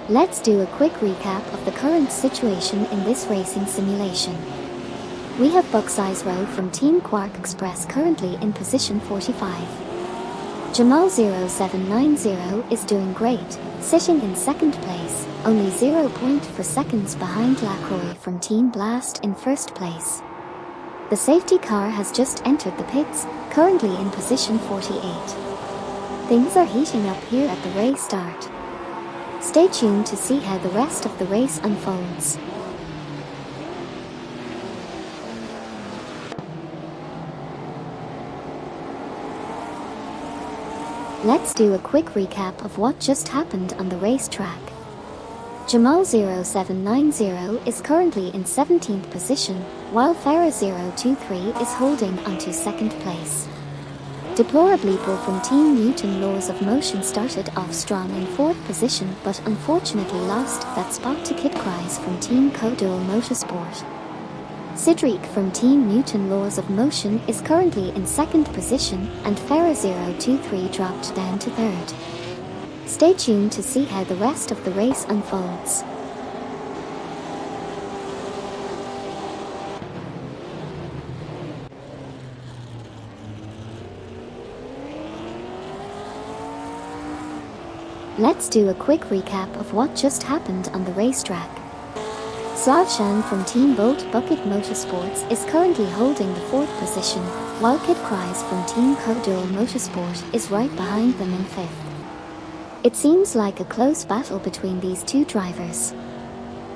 Let's do a quick recap of the current situation in this racing simulation. We have Buck's Row from Team Quark Express currently in position 45. Jamal 0790 is doing great, sitting in second place, only 0.4 seconds behind Lacroix from Team Blast in first place. The safety car has just entered the pits, currently in position 48. Things are heating up here at the race start. Stay tuned to see how the rest of the race unfolds. Let's do a quick recap of what just happened on the racetrack. Jamal 0790 is currently in 17th position, while Farah 023 is holding onto second place. Deplorably Bull from Team Newton Laws of Motion started off strong in 4th position but unfortunately lost that spot to Kid Cries from Team Codual Motorsport. Cedric from Team Newton Laws of Motion is currently in 2nd position and Farah 023 dropped down to 3rd. Stay tuned to see how the rest of the race unfolds. Let's do a quick recap of what just happened on the racetrack. Slavshan from Team Bolt Bucket Motorsports is currently holding the 4th position, while Kid Cries from Team Codual Motorsport is right behind them in 5th. It seems like a close battle between these two drivers.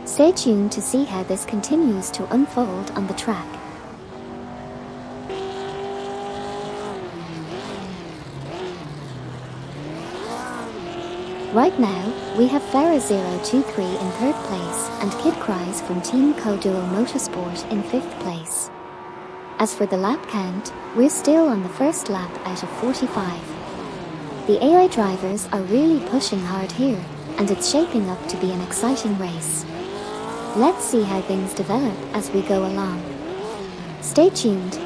Stay tuned to see how this continues to unfold on the track. Right now, we have Farah 023 in 3rd place and Kid Cries from Team Codual Motorsport in 5th place. As for the lap count, we're still on the first lap out of 45. The AI drivers are really pushing hard here, and it's shaping up to be an exciting race. Let's see how things develop as we go along. Stay tuned.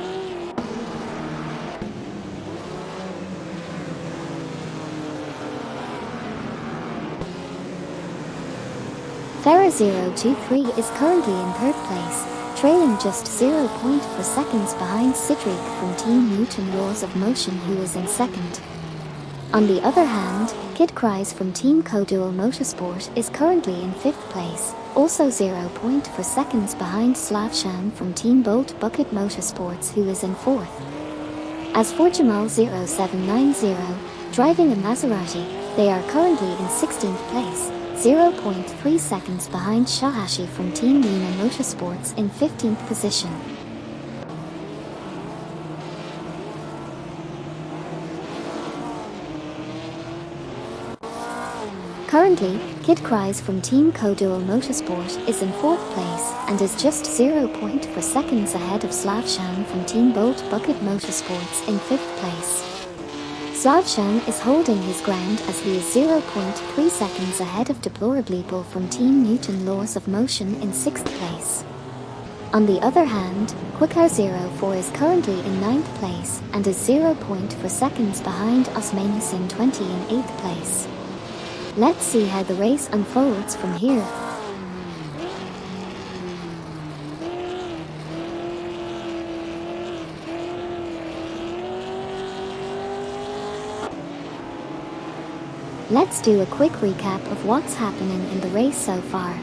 Farah 023 is currently in 3rd place, trailing just 0.4 seconds behind Cedric from Team Newton Laws of Motion who is in 2nd. On the other hand, Kid Cries from Team Codual Motorsport is currently in 5th place, also 0.4 seconds behind Slavshan from Team Bolt Bucket Motorsports who is in 4th. As for Jamal 0790, driving a Maserati, they are currently in 16th place, 0.3 seconds behind Shahashi from Team Luna Motorsports in 15th position. Currently, Kid Cries from Team Codual Motorsport is in 4th place and is just 0.4 seconds ahead of Slavshan from Team Bolt Bucket Motorsports in 5th place. Slavshan is holding his ground as he is 0.3 seconds ahead of Deplorably Bull from Team Newton Laws of Motion in 6th place. On the other hand, Quickar 04 is currently in 9th place and is 0.4 seconds behind Osmaniusin 20 in 8th place. Let's see how the race unfolds from here. Let's do a quick recap of what's happening in the race so far.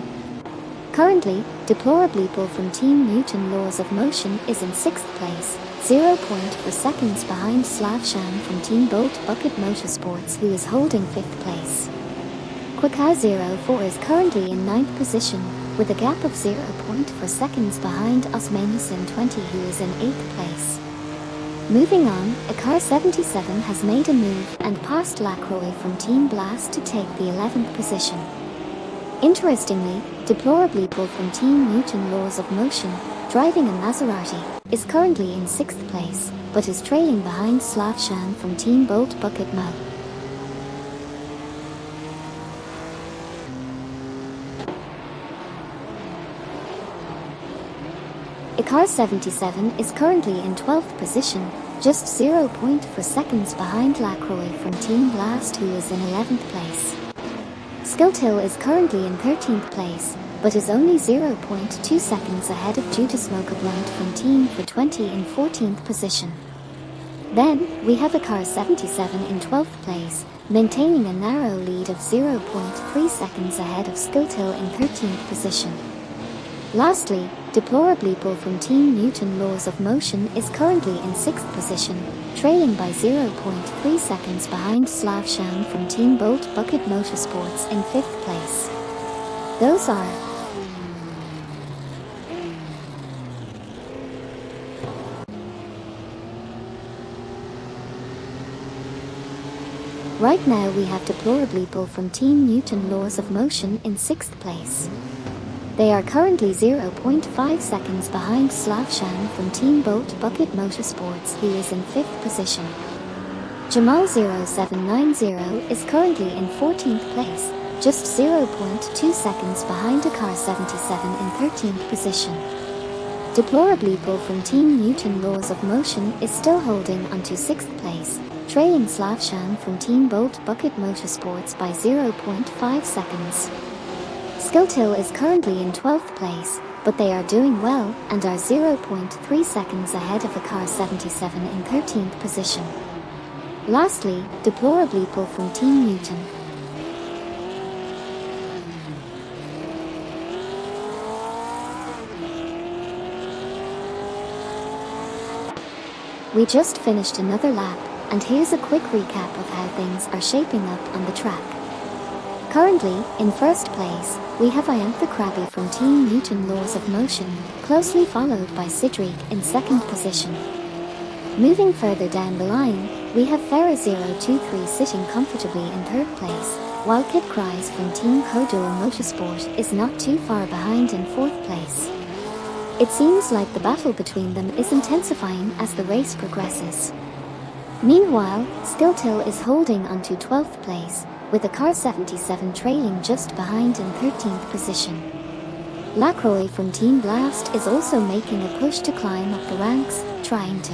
Currently, Deplorably Bull from Team Newton Laws of Motion is in 6th place, 0.4 seconds behind Slavshan from Team Bolt Bucket Motorsports who is holding 5th place. Quickar 04 is currently in 9th position, with a gap of 0.4 seconds behind Osmaniusin 20 who is in 8th place. Moving on, Car 77 has made a move and passed Lacroix from Team Blast to take the 11th position. Interestingly, Deplorably Bull from Team Newton Laws of Motion, driving a Maserati, is currently in 6th place, but is trailing behind Slavshan from Team Bolt Bucket Mo. Car 77 is currently in 12th position, just 0.4 seconds behind Lacroix from Team Blast who is in 11th place. Skilltill is currently in 13th place, but is only 0.2 seconds ahead of Due to Smoke a Blunt from Team for 20 in 14th position. Then, we have a Car 77 in 12th place, maintaining a narrow lead of 0.3 seconds ahead of Skilltill in 13th position. Lastly, Deplorably Bull from Team Newton Laws of Motion is currently in 6th position, trailing by 0.3 seconds behind Slavshan from Team Bolt Bucket Motorsports in 5th place. Those are Right now we have Deplorably Bull from Team Newton Laws of Motion in 6th place. They are currently 0.5 seconds behind Slavshan from Team Bolt Bucket Motorsports, who is in 5th position. Jamal 0790 is currently in 14th place, just 0.2 seconds behind Dakar 77 in 13th position. Deplorably Bull from Team Newton Laws of Motion is still holding onto 6th place, trailing Slavshan from Team Bolt Bucket Motorsports by 0.5 seconds. Skilltill is currently in 12th place, but they are doing well and are 0.3 seconds ahead of a Car 77 in 13th position. Lastly, Deplorably Bull from Team Newton. We just finished another lap, and here's a quick recap of how things are shaping up on the track. Currently, in first place, we have Iantha Krabby from Team Newton Laws of Motion, closely followed by Sidriq in second position. Moving further down the line, we have Farah023 sitting comfortably in third place, while Kid Cries from Team Codual Motorsport is not too far behind in fourth place. It seems like the battle between them is intensifying as the race progresses. Meanwhile, Skilltill is holding onto 12th place, with a Car 77 trailing just behind in 13th position. Lacroix from Team Blast is also making a push to climb up the ranks, trying to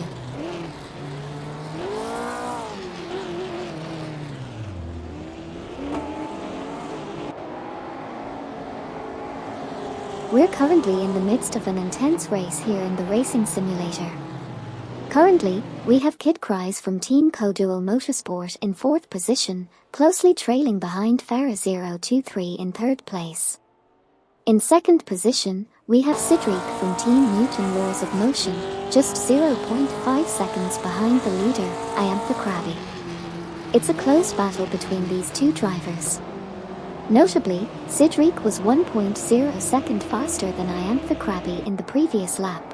We're currently in the midst of an intense race here in the racing simulator. Currently, we have Kid Cries from Team Codual Motorsport in 4th position, closely trailing behind Farah023 in 3rd place. In 2nd position, we have Sidriq from Team Newton Laws of Motion, just 0.5 seconds behind the leader, Iantha Krabby. It's a close battle between these two drivers. Notably, Sidriq was 1.0 second faster than Iantha Krabby in the previous lap.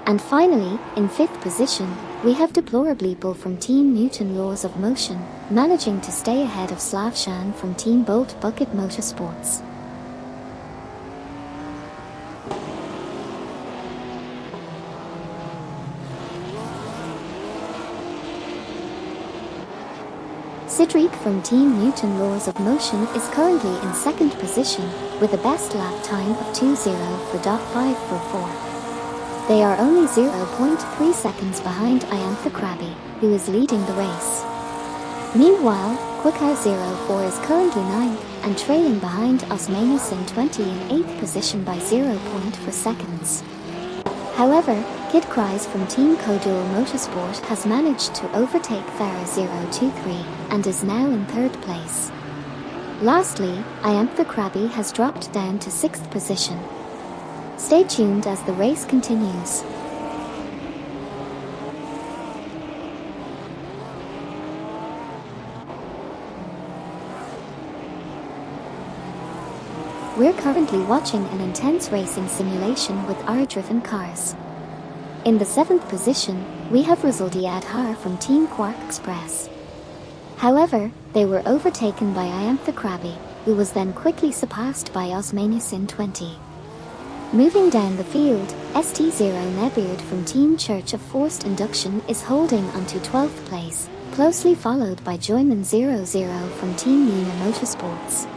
And finally, in 5th position, we have Deplorably Bull from Team Newton Laws of Motion, managing to stay ahead of Slavshan from Team Bolt Bucket Motorsports. Sidriq from Team Newton Laws of Motion is currently in 2nd position, with a best lap time of 2:0 for .544. They are only 0.3 seconds behind Iantha Krabby, who is leading the race. Meanwhile, Quickar04 is currently 9th and trailing behind Osmanusin 20 in 8th position by 0.4 seconds. However, Kid Cries from Team Codual Motorsport has managed to overtake Farah023 and is now in 3rd place. Lastly, Iantha Krabby has dropped down to 6th position. Stay tuned as the race continues. We're currently watching an intense racing simulation with R-driven cars. In the 7th position, we have Rizaldi Adhar from Team Quark Express. However, they were overtaken by Iantha Krabby, who was then quickly surpassed by Osmanusin 20. Moving down the field, ST0 Nebeard from Team Church of Forced Induction is holding onto 12th place, closely followed by Joyman00 from Team Nina Motorsports.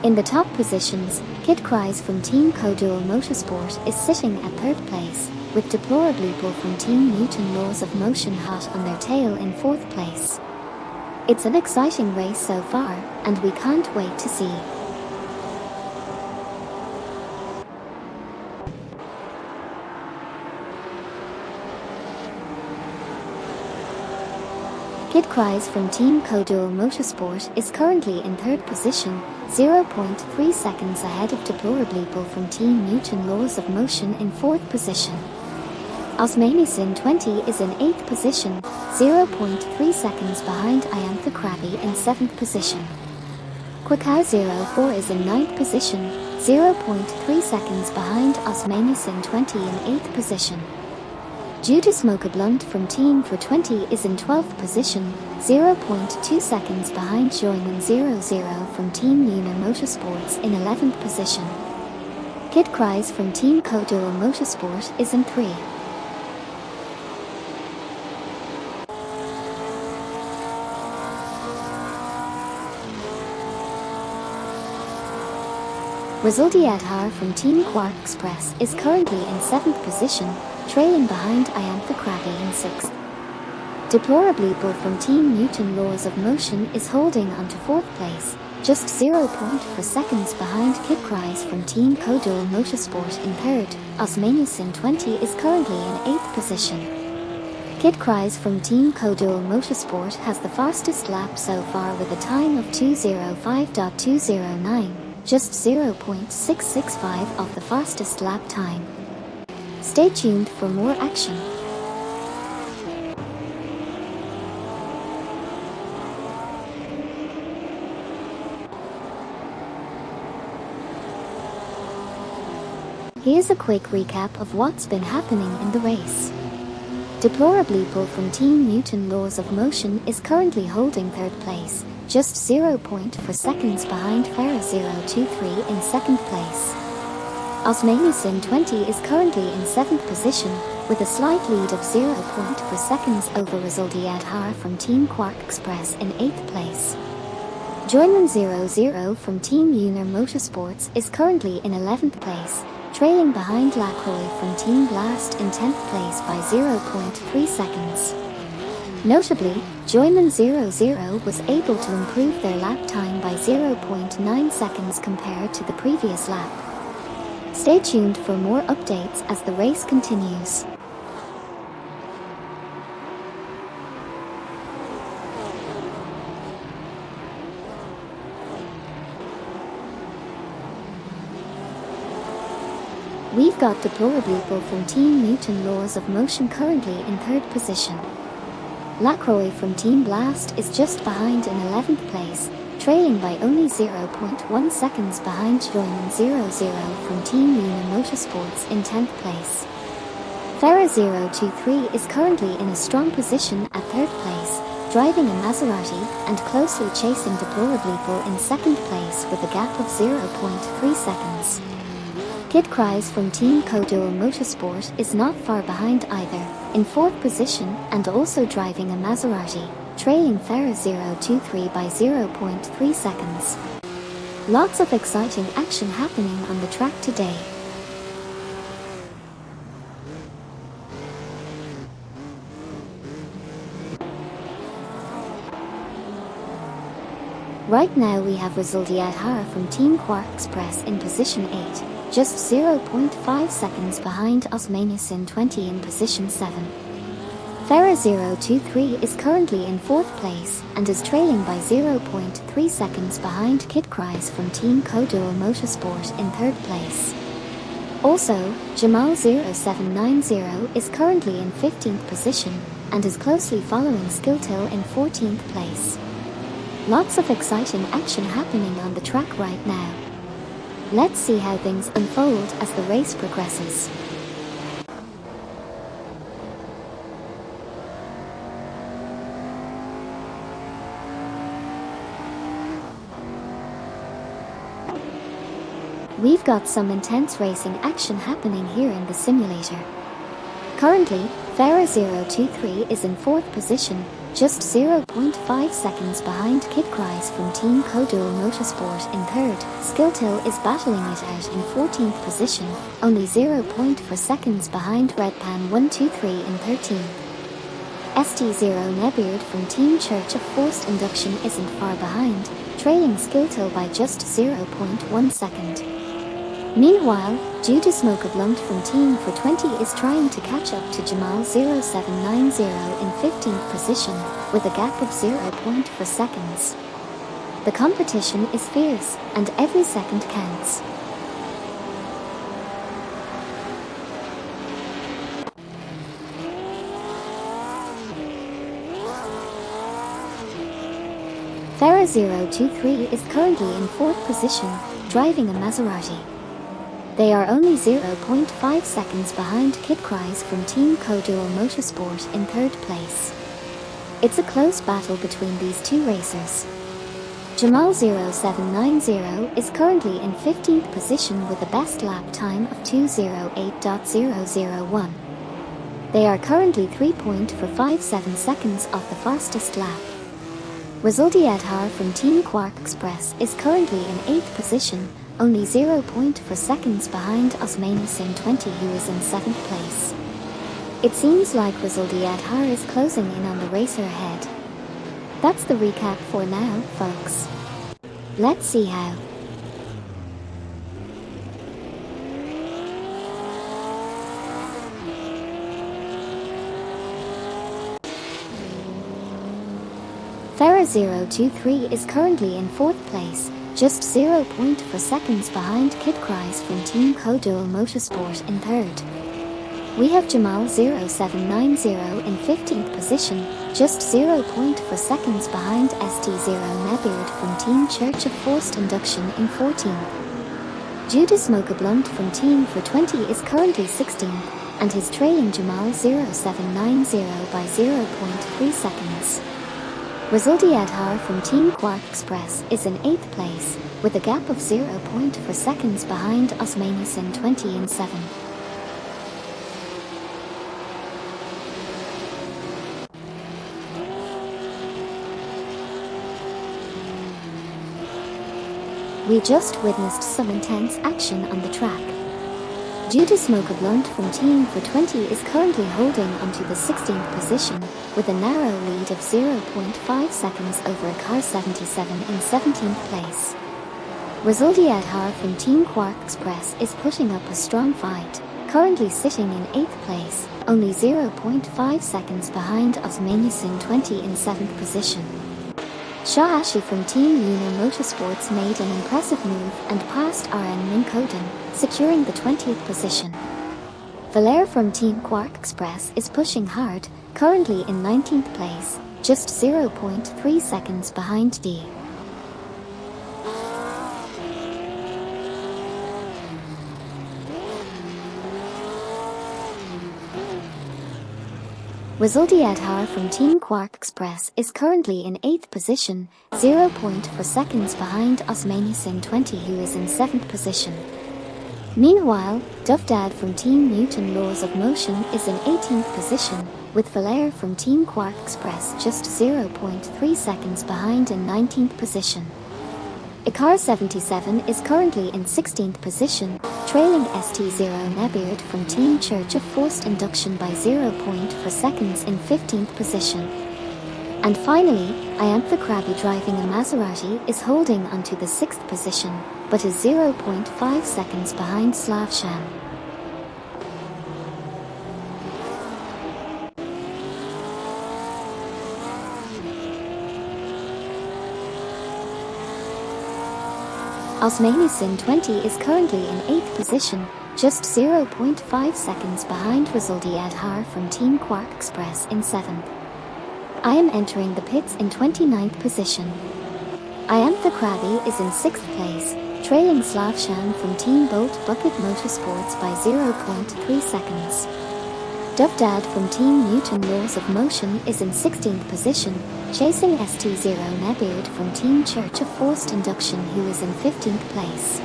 In the top positions, Kid Cries from Team Codual Motorsport is sitting at 3rd place, with Deplorably Bull from Team Newton Laws of Motion hot on their tail in 4th place. It's an exciting race so far, and we can't wait to see. Kid Cries from Team Codual Motorsport is currently in third position, 0.3 seconds ahead of Deplorably Bull from Team Newton Laws of Motion in fourth position. Osmanison 20 is in 8th position, 0.3 seconds behind Iantha Krabby in 7th position. Quickow 04 is in 9th position, 0.3 seconds behind Osmanison 20 in 8th position. Judas Mocha Blunt from Team for 20 is in 12th position, 0.2 seconds behind Joyman 00 from Team Lunar Motorsports in 11th position. Kid Cries from Team Codual Motorsport is in 3. Resultiadhar from Team Quark Express is currently in 7th position, trailing behind Iantha Krabby in 6th. Deplorably Bull from Team Newton Laws of Motion is holding on to 4th place, just 0.4 seconds behind Kid Cries from Team Codual Motorsport in 3rd. Osmanison 20 is currently in 8th position. Kid Cries from Team Codual Motorsport has the fastest lap so far with a time of 2:05.209. Just 0.665 of the fastest lap time. Stay tuned for more action. Here's a quick recap of what's been happening in the race. Deplorably Bull from Team Newton Laws of Motion is currently holding 3rd place, just 0.4 seconds behind Farah 023 in 2nd place. Osmanison 20 is currently in 7th position, with a slight lead of 0.4 seconds over Resultiadhar from Team Quark Express in 8th place. Joyman 00 from Team Lunar Motorsports is currently in 11th place, trailing behind Lacroix from Team Blast in 10th place by 0.3 seconds. Notably, Joyman 00 was able to improve their lap time by 0.9 seconds compared to the previous lap. Stay tuned for more updates as the race continues. We've got Deplorably Bull from Team Newton Laws of Motion currently in 3rd position. Lacroix from Team Blast is just behind in 11th place, trailing by only 0.1 seconds behind Joyman 00 from Team Lunar Motorsports in 10th place. Farah 023 is currently in a strong position at 3rd place, driving a Maserati and closely chasing Deplorably Bull in 2nd place with a gap of 0.3 seconds. Kid Cries from Team Codual Motorsport is not far behind either, in 4th position and also driving a Maserati, trailing Farah 023 by 0.3 seconds. Lots of exciting action happening on the track today. Right now we have Resultiadhar from Team Quark Express in position 8. Just 0.5 seconds behind Osmanison 20 in position 7. Farah 023 is currently in 4th place and is trailing by 0.3 seconds behind Kid Cries from Team Codual Motorsport in 3rd place. Also, Jamal 0790 is currently in 15th position and is closely following Skilltil in 14th place. Lots of exciting action happening on the track right now. Let's see how things unfold as the race progresses. We've got some intense racing action happening here in the simulator. Currently, Farah 023 is in 4th position, just 0.5 seconds behind Kid Cries from Team Codual Motorsport in 3rd. Skilltil is battling it out in 14th position, only 0.4 seconds behind Redpan 123 in 13th. ST0 Nebeard from Team Church of Forced Induction isn't far behind, trailing Skilto by just 0.1 second. Meanwhile, Due to Smoke Blunt from Team 420 is trying to catch up to Jamal 0790 in 15th position, with a gap of 0.4 seconds. The competition is fierce, and every second counts. Farah023 is currently in 4th position, driving a Maserati. They are only 0.5 seconds behind Kid Cries from Team Codual Motorsport in 3rd place. It's a close battle between these two racers. Jamal 0790 is currently in 15th position with a best lap time of 2:08.001. They are currently 3.457 seconds off the fastest lap. Rizaldi Adhar from Team Quark Express is currently in 8th position, only 0.4 seconds behind Osmani 20 who is in 7th place. It seems like Rizaldi Adhar is closing in on the racer ahead. That's the recap for now, folks. Let's see how. Farah023 is currently in 4th place, just 0.4 seconds behind Kid Cries from Team Codual Motorsport in 3rd. We have Jamal 0790 in 15th position, just 0.4 seconds behind ST0 Nebeard from Team Church of Forced Induction in 14th. Judah Smoke Blunt from Team 420 is currently 16th, and is trailing Jamal 0790 by 0.3 seconds. Rizaldi Adhar from Team Quark Express is in 8th place, with a gap of 0.4 seconds behind Osmani 20 in 7th. We just witnessed some intense action on the track. Judah Smoke Blunt from Team 420 is currently holding onto the 16th position, with a narrow lead of 0.5 seconds over a car 77 in 17th place. Rizaldi Adhar from Team Quark Express is putting up a strong fight, currently sitting in 8th place, only 0.5 seconds behind Osmani 20 in 7th position. Shah Ashi from Team Lunar Motorsports made an impressive move and passed RN Minkoden, securing the 20th position. Valère from Team Quark Express is pushing hard, currently in 19th place, just 0.3 seconds behind D. Rizaldi Adhar from Team Quark Express is currently in 8th position, 0.4 seconds behind Osmani 20 who is in 7th position. Meanwhile, Duvdad from Team Newton Laws of Motion is in 18th position, with Valère from Team Quark Express just 0.3 seconds behind in 19th position. Icar 77 is currently in 16th position, trailing ST0 Nebeard from Team Church of Forced Induction by 0.4 seconds in 15th position. And finally, Iantha Krabi driving a Maserati is holding onto the 6th position, but is 0.5 seconds behind Slavsham. Osmani 20 is currently in 8th position, just 0.5 seconds behind Rizaldi Adhar from Team Quark Express in 7th. I am entering the pits in 29th position. Iantha Krabi is in 6th place, trailing Slavshan from Team Bolt Bucket Motorsports by 0.3 seconds. Duvdad from Team Newton Laws of Motion is in 16th position, chasing ST0 Nebeard from Team Church of Forced Induction who is in 15th place.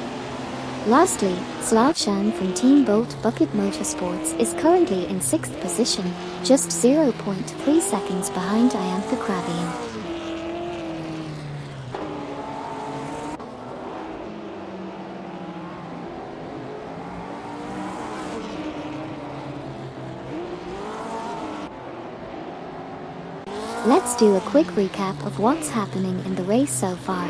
Lastly, Slavshan from Team Bolt Bucket Motorsports is currently in 6th position, just 0.3 seconds behind Iantha Krabi. Let's do a quick recap of what's happening in the race so far.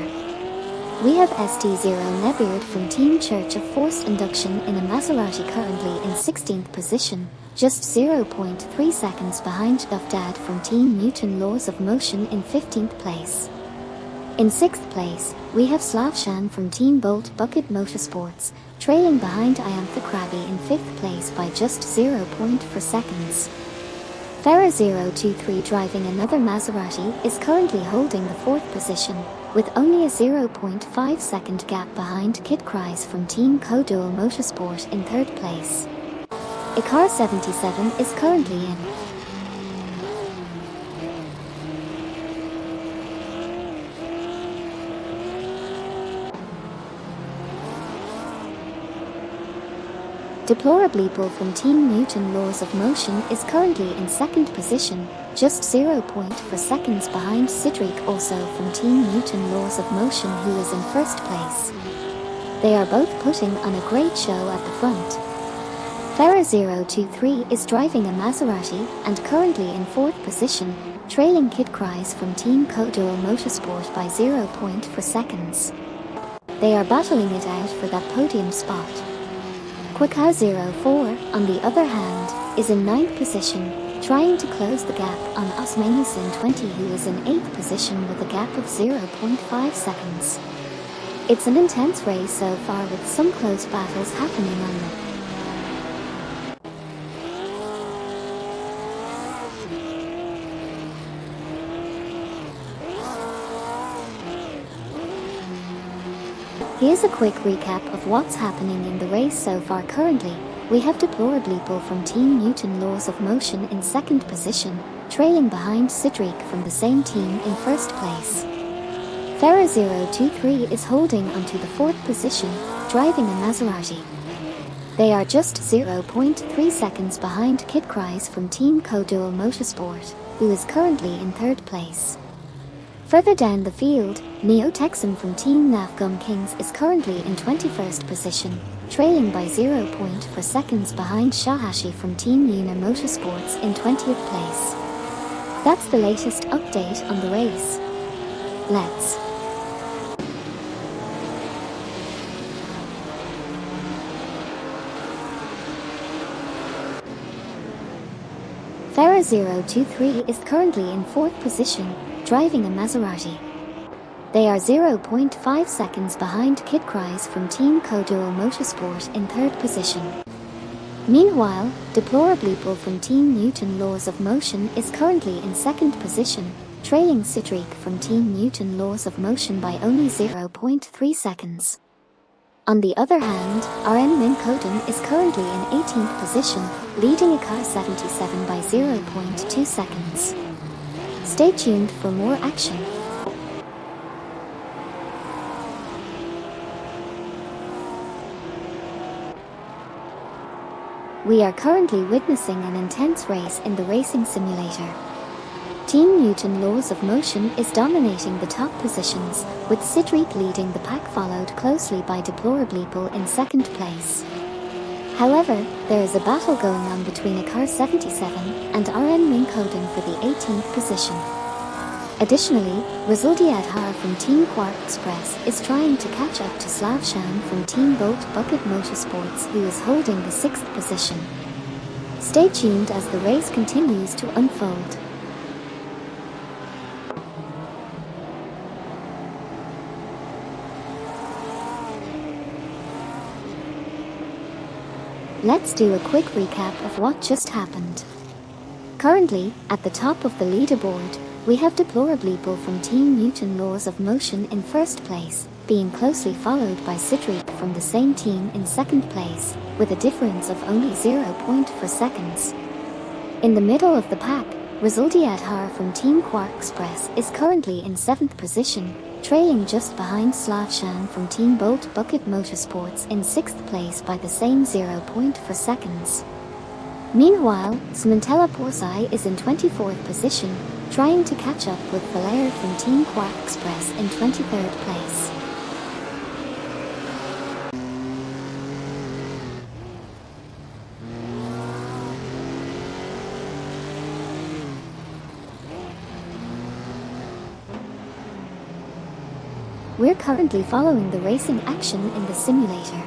We have ST0 Nebeard from Team Church of Forced Induction in a Maserati currently in 16th position, just 0.3 seconds behind Dad from Team Newton Laws of Motion in 15th place. In 6th place, we have Slavshan from Team Bolt Bucket Motorsports, trailing behind Iantha Krabi in 5th place by just 0.4 seconds. Farah023 driving another Maserati is currently holding the 4th position, with only a 0.5 second gap behind Kid Kreis from Team Codual Motorsport in 3rd place. Icar 77 is currently in Deplorably Bull from Team Newton Laws of Motion is currently in 2nd position, just 0.4 seconds behind Cedric also from Team Newton Laws of Motion, who is in 1st place. They are both putting on a great show at the front. Farah023 is driving a Maserati and currently in 4th position, trailing Kid Kreis from Team Codual Motorsport by 0.4 seconds. They are battling it out for that podium spot. Quickhow04, on the other hand, is in 9th position, trying to close the gap on Osmanison 20, who is in 8th position with a gap of 0.5 seconds. It's an intense race so far with some close battles happening on them. Here's a quick recap of what's happening in the race so far. Currently, we have Deplorably Bull from Team Newton Laws of Motion in 2nd position, trailing behind Cedric from the same team in 1st place. Farah023 is holding onto the 4th position, driving a Maserati. They are just 0.3 seconds behind Kid Kreis from Team Codual Motorsport, who is currently in 3rd place. Further down the field, Neo Texan from Team Nafgum Kings is currently in 21st position, trailing by 0.4 seconds behind Shahashi from Team Yuna Motorsports in 20th place. That's the latest update on the race. Let's Farah023 is currently in 4th position, driving a Maserati. They are 0.5 seconds behind Kid Kreis from Team Codual Motorsport in 3rd position. Meanwhile, Deplorably Bull from Team Newton Laws of Motion is currently in 2nd position, trailing Cedric from Team Newton Laws of Motion by only 0.3 seconds. On the other hand, RN Min Koden is currently in 18th position, leading Icar 77 by 0.2 seconds. Stay tuned for more action. We are currently witnessing an intense race in the racing simulator. Team Newton Laws of Motion is dominating the top positions, with Cedric leading the pack, followed closely by Deplorably Bull in 2nd place. However, there is a battle going on between Icar 77 and RN Min Koden for the 18th position. Additionally, Resuldiad Har from Team Quark Express is trying to catch up to Slavshan from Team Bolt Bucket Motorsports, who is holding the 6th position. Stay tuned as the race continues to unfold. Let's do a quick recap of what just happened. Currently, at the top of the leaderboard, we have Deplorably Bull from Team Newton Laws of Motion in 1st place, being closely followed by Cedric from the same team in 2nd place, with a difference of only 0.4 seconds. In the middle of the pack, Resuldiad Har from Team Quark Express is currently in 7th position, trailing just behind Slavshan from Team Bolt Bucket Motorsports in 6th place by the same 0.4 seconds. Meanwhile, Smantella Porsai is in 24th position, trying to catch up with Valair from Team Quark Express in 23rd place. We're currently following the racing action in the simulator.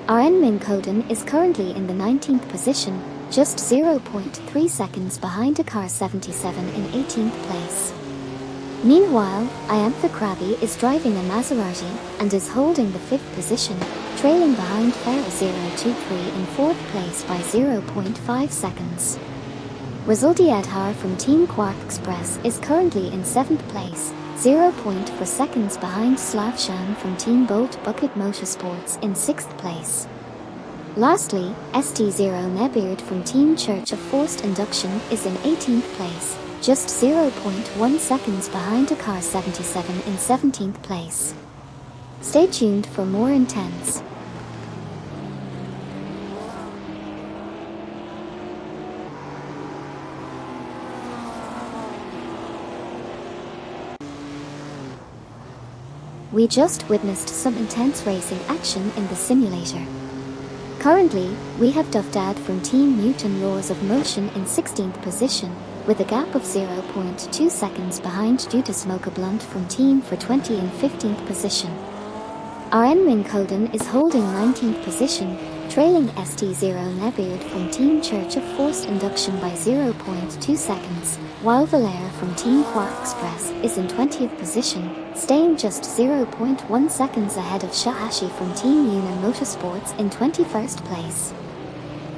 Our Min Koden is currently in the 19th position, just 0.3 seconds behind a car 77 in 18th place. Meanwhile, Iantha Krabi is driving a Maserati and is holding the 5th position, trailing behind Farah 023 in 4th place by 0.5 seconds. Rizaldi Adhar from Team Quark Express is currently in 7th place, 0.4 seconds behind Slavshan from Team Bolt Bucket Motorsports in 6th place. Lastly, ST0 Nebeard from Team Church of Forced Induction is in 18th place, just 0.1 seconds behind a car 77 in 17th place. Stay tuned for more intense. We just witnessed some intense racing action in the simulator. Currently, we have Dufdad from Team Newton Laws of Motion in 16th position, with a gap of 0.2 seconds behind due to Smoke Blunt from Team for 20 in 15th position. Our Min Koden is holding 19th position, trailing ST0 Nebeard from Team Church of Forced Induction by 0.2 seconds, while Valère from Team Quark Express is in 20th position, staying just 0.1 seconds ahead of Shahashi from Team Yuna Motorsports in 21st place.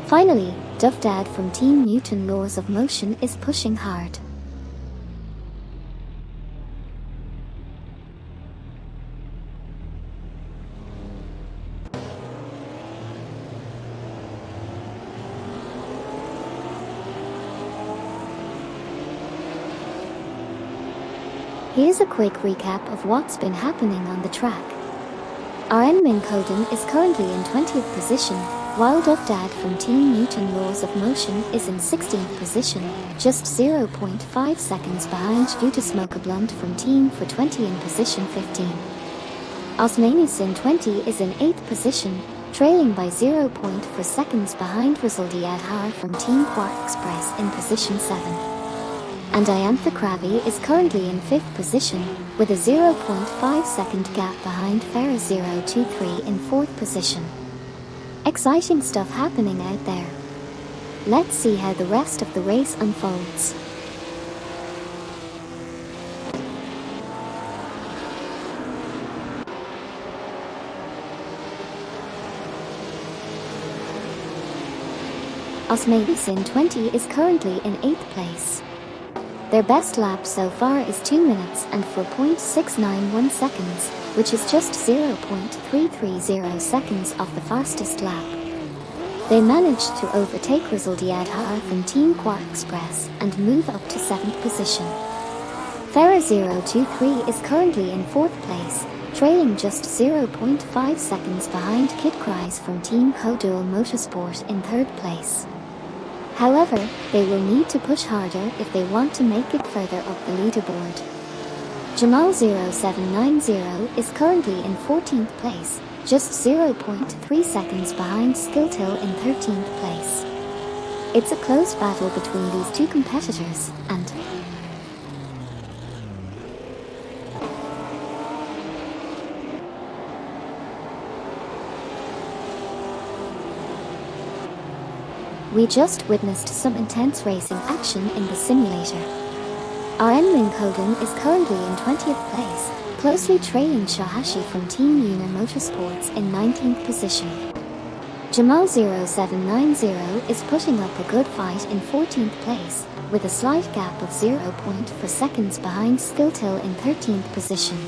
Finally, Dufdad from Team Newton Laws of Motion is pushing hard. Here's a quick recap of what's been happening on the track. Our Min Koden is currently in 20th position, while Dufdad from Team Newton Laws of Motion is in 16th position, just 0.5 seconds behind due to Smoke Blunt from Team for 20 in position 15. Osmanis in 20 is in 8th position, trailing by 0.4 seconds behind Rizaldi Adhar from Team Quark Express in position 7. And Iantha Krabi is currently in 5th position, with a 0.5 second gap behind Farah 023 in 4th position. Exciting stuff happening out there. Let's see how the rest of the race unfolds. Osmanis in 20 is currently in 8th place. Their best lap so far is 2 minutes and 4.691 seconds, which is just 0.330 seconds off the fastest lap. They managed to overtake Rizaldi Adhar from Team Quark Express and move up to 7th position. Farah 023 is currently in 4th place, trailing just 0.5 seconds behind Kid Cries from Team Kodual Motorsport in 3rd place. However, they will need to push harder if they want to make it further up the leaderboard. Jamal 0790 is currently in 14th place, just 0.3 seconds behind Skilltill in 13th place. It's a close battle between these two competitors, and we just witnessed some intense racing action in the simulator. Our Min Koden is currently in 20th place, closely trailing Shahashi from Team Yuna Motorsports in 19th position. Jamal 0790 is putting up a good fight in 14th place, with a slight gap of 0.4 seconds behind Skilltill in 13th position.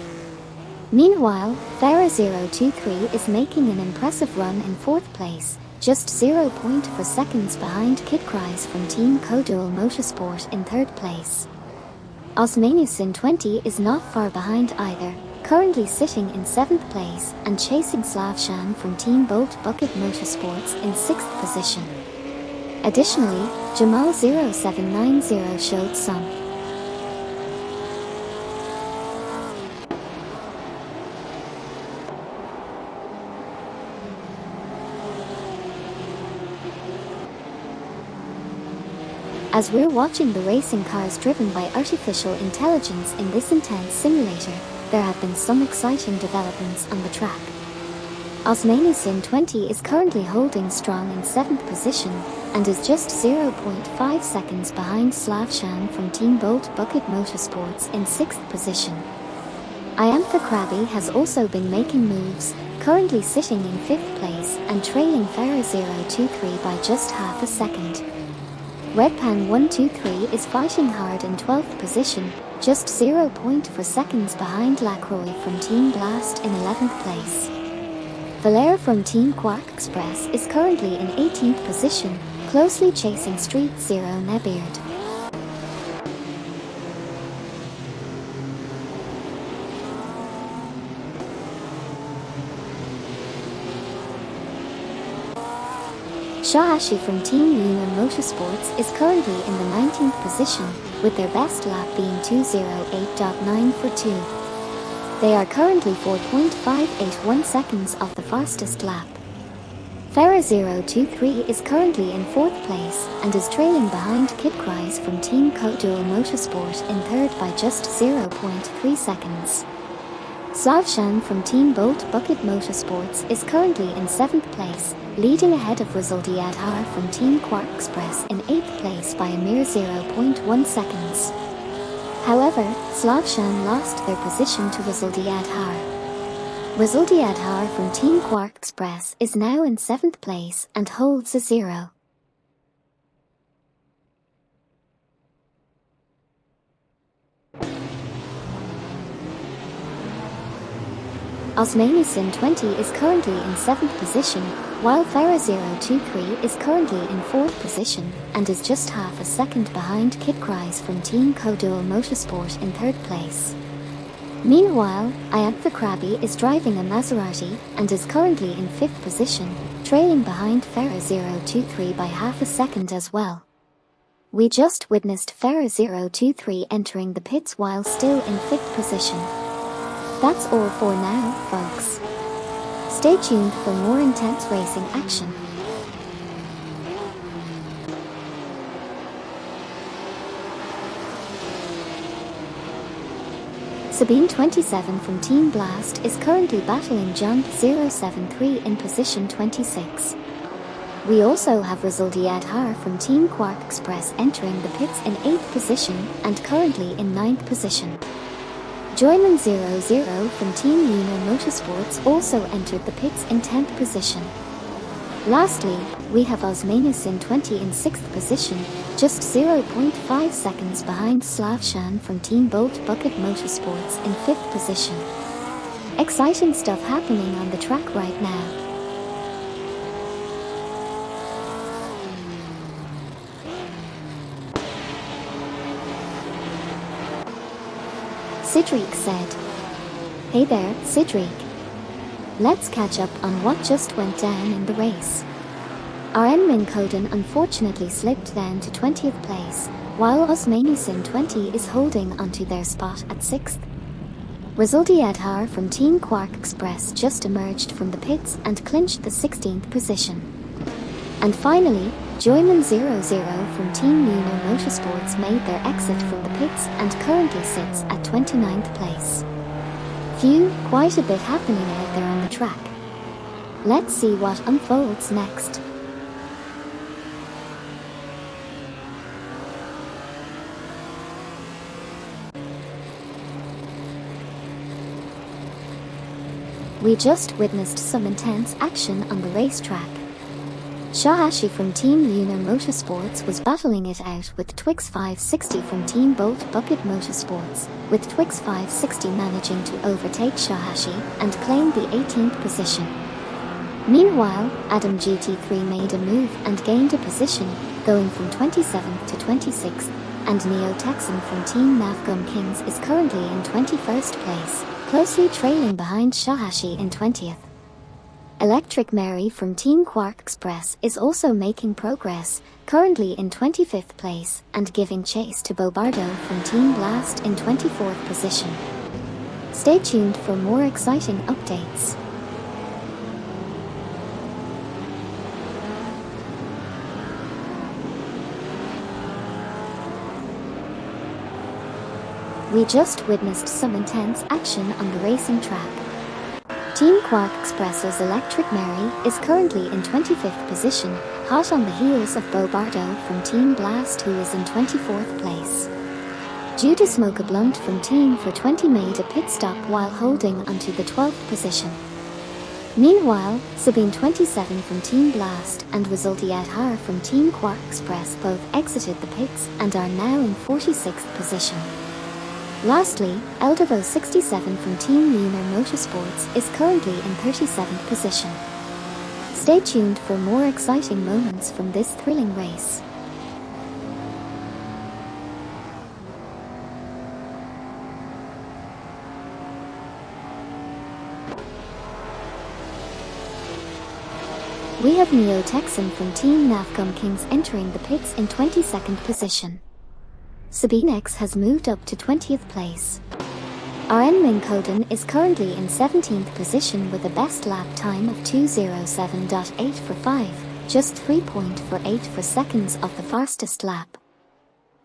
Meanwhile, Farah 023 is making an impressive run in 4th place, just 0.4 seconds behind Kid Cries from Team Kodual Motorsport in 3rd place. Osmanis in 20 is not far behind either, currently sitting in 7th place and chasing Slavshan from Team Bolt Bucket Motorsports in 6th position. Additionally, Jamal 0790 showed some As we're watching the racing cars driven by artificial intelligence in this intense simulator, there have been some exciting developments on the track. Osmanisin 20 is currently holding strong in 7th position and is just 0.5 seconds behind Slavshan from Team Bolt Bucket Motorsports in 6th position. Iantha Krabi has also been making moves, currently sitting in 5th place and trailing Farah 023 by just half a second. Redpan 123 is fighting hard in 12th position, just 0.4 seconds behind Lacroix from Team Blast in 11th place. Valera from Team Quark Express is currently in 18th position, closely chasing Street Zero Nebeard. Shahashi from Team Luna Motorsports is currently in the 19th position, with their best lap being 2:08.9 for 2. They are currently 4.581 seconds off the fastest lap. Farah 023 is currently in 4th place and is trailing behind Kid Cries from Team Kodul Motorsport in 3rd by just 0.3 seconds. Slavshan from Team Bolt Bucket Motorsports is currently in 7th place, leading ahead of Rizaldi Adhar from Team Quark Express in 8th place by a mere 0.1 seconds. However, Slavshan lost their position to Rizaldi Adhar. Rizaldi Adhar from Team Quark Express is now in 7th place and holds a 0. Osmanisin 20 is currently in 7th position, while Farah 023 is currently in 4th position and is just half a second behind Kid Cries from Team Kodul Motorsport in 3rd place. Meanwhile, Iantha Krabi is driving a Maserati and is currently in 5th position, trailing behind Farah 023 by half a second as well. We just witnessed Farah 023 entering the pits while still in 5th position. That's all for now, folks. Stay tuned for more intense racing action. Sabine 27 from Team Blast is currently battling John 073 in position 26. We also have Rizaldi Adhar from Team Quark Express entering the pits in 8th position and currently in 9th position. Joyman 00 from Team Luna Motorsports also entered the pits in 10th position. Lastly, we have Osmanisin 20 in 6th position, just 0.5 seconds behind Slavshan from Team Bolt Bucket Motorsports in 5th position. Exciting stuff happening on the track right now. Sidriq said. Hey there, Sidriq. Let's catch up on what just went down in the race. RN Minkoden unfortunately slipped down to 20th place, while Osmanisin 20 is holding onto their spot at 6th. Rizaldi Adhar from Team Quark Express just emerged from the pits and clinched the 16th position. And finally, Joyman 00 from Team Luna Motorsports made their exit from the pits and currently sits at 29th place. Phew, quite a bit happening out there on the track. Let's see what unfolds next. We just witnessed some intense action on the racetrack. Shahashi from Team Luna Motorsports was battling it out with Twix 560 from Team Bolt Bucket Motorsports, with Twix 560 managing to overtake Shahashi and claim the 18th position. Meanwhile, Adam GT3 made a move and gained a position, going from 27th to 26th, and Neo Texan from Team Navgum Kings is currently in 21st place, closely trailing behind Shahashi in 20th. Electric Mary from Team Quark Express is also making progress, currently in 25th place, and giving chase to Bobardo from Team Blast in 24th position. Stay tuned for more exciting updates. we just witnessed some intense action on the racing track. Team Quark Express's Electric Mary is currently in 25th position, hot on the heels of Bo Bardo from Team Blast, who is in 24th place. Due to smoke, a blunt from Team 420 made a pit stop while holding onto the 12th position. Meanwhile, Sabine 27 from Team Blast and Resulti Adhar from Team Quark Express both exited the pits and are now in 46th position. Lastly, Eldervo 67 from Team Lunar Motorsports is currently in 37th position. Stay tuned for more exciting moments from this thrilling race. We have Neo Texan from Team Navcom Kings entering the pits in 22nd position. Sabine X has moved up to 20th place. RN Minkoden is currently in 17th position with a best lap time of 2:07.8 for 5, just 3.48 seconds of the fastest lap.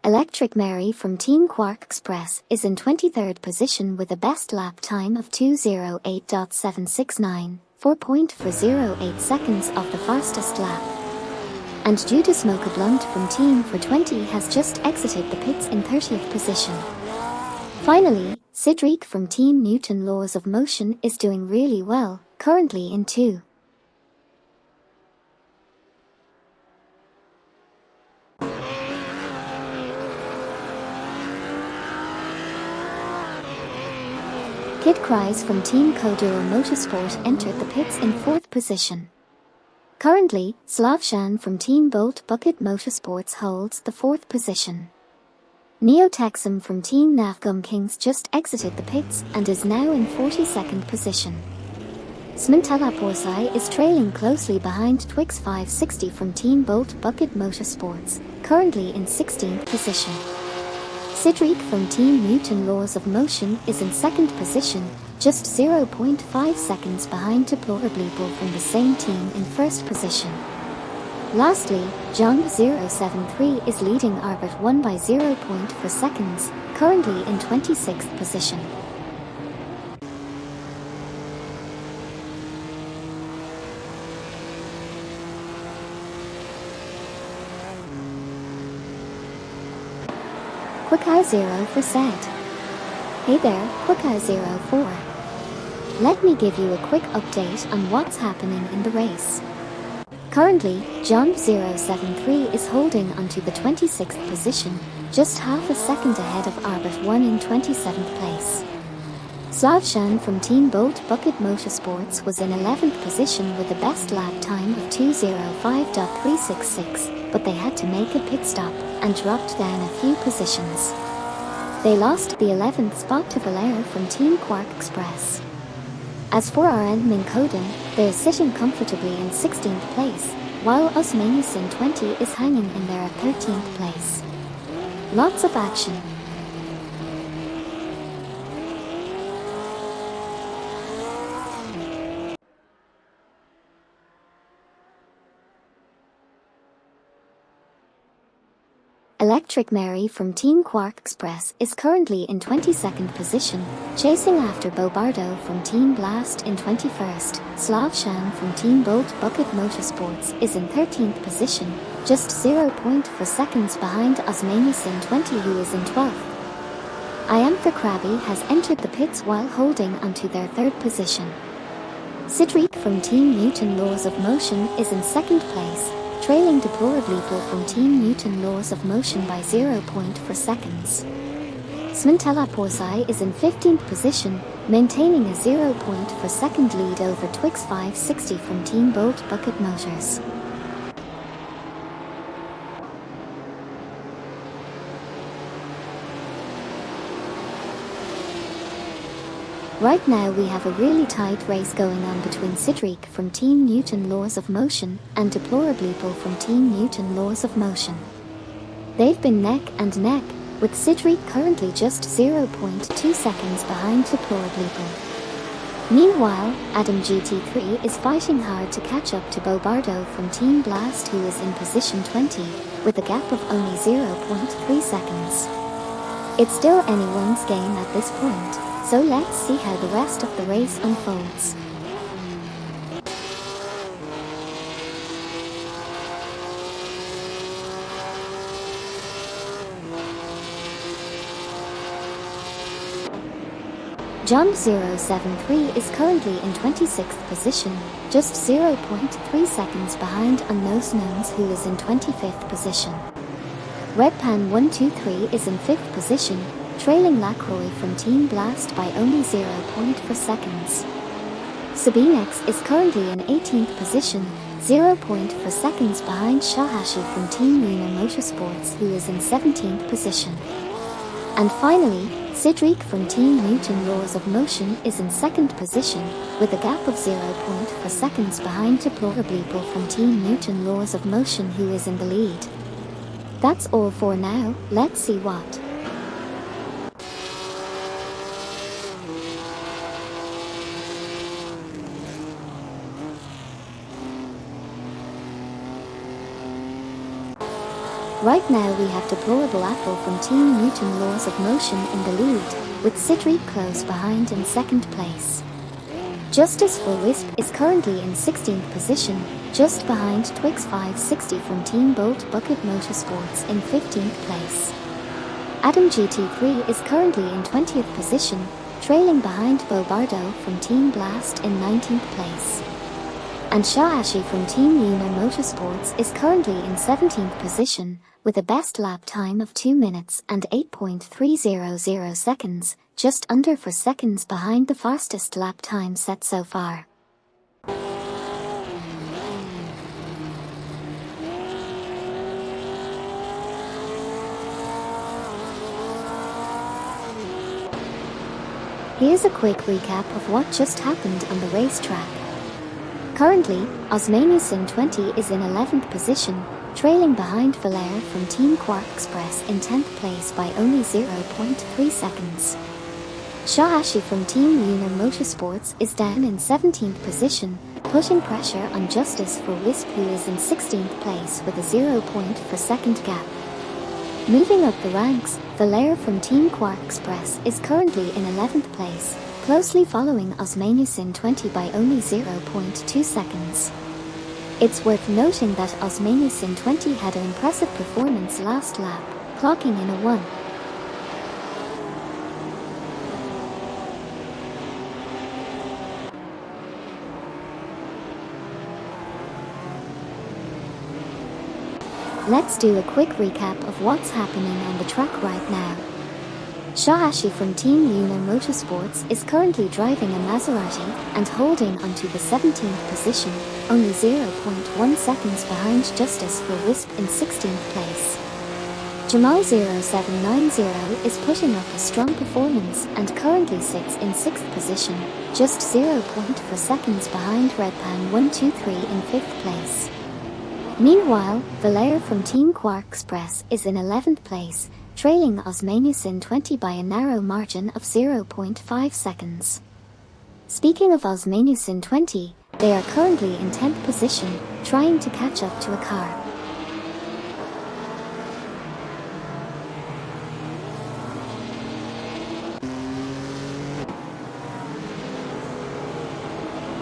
Electric Mary from Team Quark Express is in 23rd position with a best lap time of 2:08.769, 4.408 seconds of the fastest lap. And due to smoke, a blunt from Team 420 has just exited the pits in 30th position. Finally, Cedric from Team Newton Laws of Motion is doing really well, currently in 2. Kid Cries from Team Koduro Motorsport entered the pits in 4th position. Currently, Slavshan from Team Bolt Bucket Motorsports holds the 4th position. Neo Texan from Team Navcom Kings just exited the pits and is now in 42nd position. Smintella Porsai is trailing closely behind Twix 560 from Team Bolt Bucket Motorsports, currently in 16th position. Cedric from Team Newton Laws of Motion is in 2nd position, just 0.5 seconds behind Deplorableeple from the same team in 1st position. Lastly, John 073 is leading Arbit 1 by 0.4 seconds, currently in 26th position. Quickeye 04 said, "Hey there, Quickeye 04. Let me give you a quick update on what's happening in the race. Currently, John 073 is holding onto the 26th position, just half a second ahead of Arbit 1 in 27th place. Slavshan from Team Bolt Bucket Motorsports was in 11th position with a best lap time of 2:05.366, but they had to make a pit stop and dropped down a few positions. They lost the 11th spot to Valera from Team Quark Express. As for RN Minkoden, they're sitting comfortably in 16th place, while Usmanusin 20 is hanging in there at 13th place. Lots of action. Electric Mary from Team Quark Express is currently in 22nd position, chasing after Bo Bardo from Team Blast in 21st. Slavshan from Team Bolt Bucket Motorsports is in 13th position, just 0.4 seconds behind Osmanusin 20, who is in 12th. I Am the Krabby has entered the pits while holding onto their 3rd position. Cedric from Team Newton Laws of Motion is in 2nd place, trailing Deplorableeple from Team Newton Laws of Motion by 0.4 seconds. Smintella Porsai is in 15th position, maintaining a 0.4 second lead over Twix 560 from Team Bolt Bucket Motors. Right now we have a really tight race going on between Cedric from Team Newton Laws of Motion and Deplorableeple from Team Newton Laws of Motion. They've been neck and neck, with Cedric currently just 0.2 seconds behind Deplorableeple. Meanwhile, Adam GT3 is fighting hard to catch up to Bo Bardo from Team Blast, who is in position 20, with a gap of only 0.3 seconds. It's still anyone's game at this point, so let's see how the rest of the race unfolds. John 073 is currently in 26th position, just 0.3 seconds behind Unknown's Knowns, who is in 25th position. Redpan 123 is in 5th position, trailing Lacroix from Team Blast by only 0.4 seconds. Sabinex is currently in 18th position, 0.4 seconds behind Shahashi from Team Lunar Motorsports, who is in 17th position. And finally, Cedric from Team Newton Laws of Motion is in 2nd position, with a gap of 0.4 seconds behind Deplorable from Team Newton Laws of Motion, who is in the lead. That's all for now, let's see what. Right now we have Deplorable Apple from Team Newton Laws of Motion in the lead, with Cedric close behind in 2nd place. Justice for Wisp is currently in 16th position, just behind Twix 560 from Team Bolt Bucket Motorsports in 15th place. Adam GT3 is currently in 20th position, trailing behind Bobardo from Team Blast in 19th place. And Shahashi from Team Lunar Motorsports is currently in 17th position, with a best lap time of 2 minutes and 8.300 seconds, just under 4 seconds behind the fastest lap time set so far. Here's a quick recap of what just happened on the racetrack. Currently, Osmaniusin 20 is in 11th position, trailing behind Valère from Team Quark Express in 10th place by only 0.3 seconds. Shahashi from Team Lunar Motorsports is down in 17th position, putting pressure on Justice for Wisp, who is in 16th place with a 0.4 second gap. Moving up the ranks, Valère from Team Quark Express is currently in 11th place, closely following Osmaniusin 20 by only 0.2 seconds. It's worth noting that Osmaniusin 20 had an impressive performance last lap, clocking in a 1. Let's do a quick recap of what's happening on the track right now. Shahashi from Team Lunar Motorsports is currently driving a Maserati and holding onto the 17th position, only 0.1 seconds behind Justice for Wisp in 16th place. Jamal 0790 is putting up a strong performance and currently sits in 6th position, just 0.4 seconds behind Redpan 123 in 5th place. Meanwhile, Valère from Team Quark Express is in 11th place, trailing Osmaniusin 20 by a narrow margin of 0.5 seconds. Speaking of Osmaniusin 20, they are currently in 10th position, trying to catch up to a car.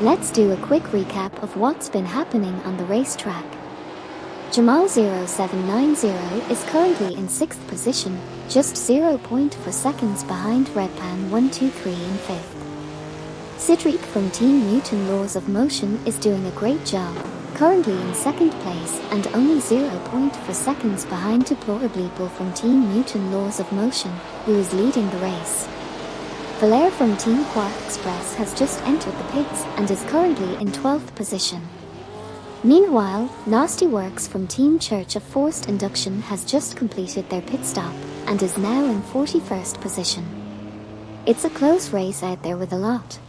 Let's do a quick recap of what's been happening on the racetrack. Jamal 0790 is currently in 6th position, just 0.4 seconds behind Redpan 123 in 5th. Cedric from Team Newton Laws of Motion is doing a great job, currently in 2nd place and only 0.4 seconds behind Deplorable from Team Newton Laws of Motion, who is leading the race. Valère from Team Quark Express has just entered the pits and is currently in 12th position. Meanwhile, Nasty Works from Team Church of Forced Induction has just completed their pit stop and is now in 41st position. It's a close race out there with a lot.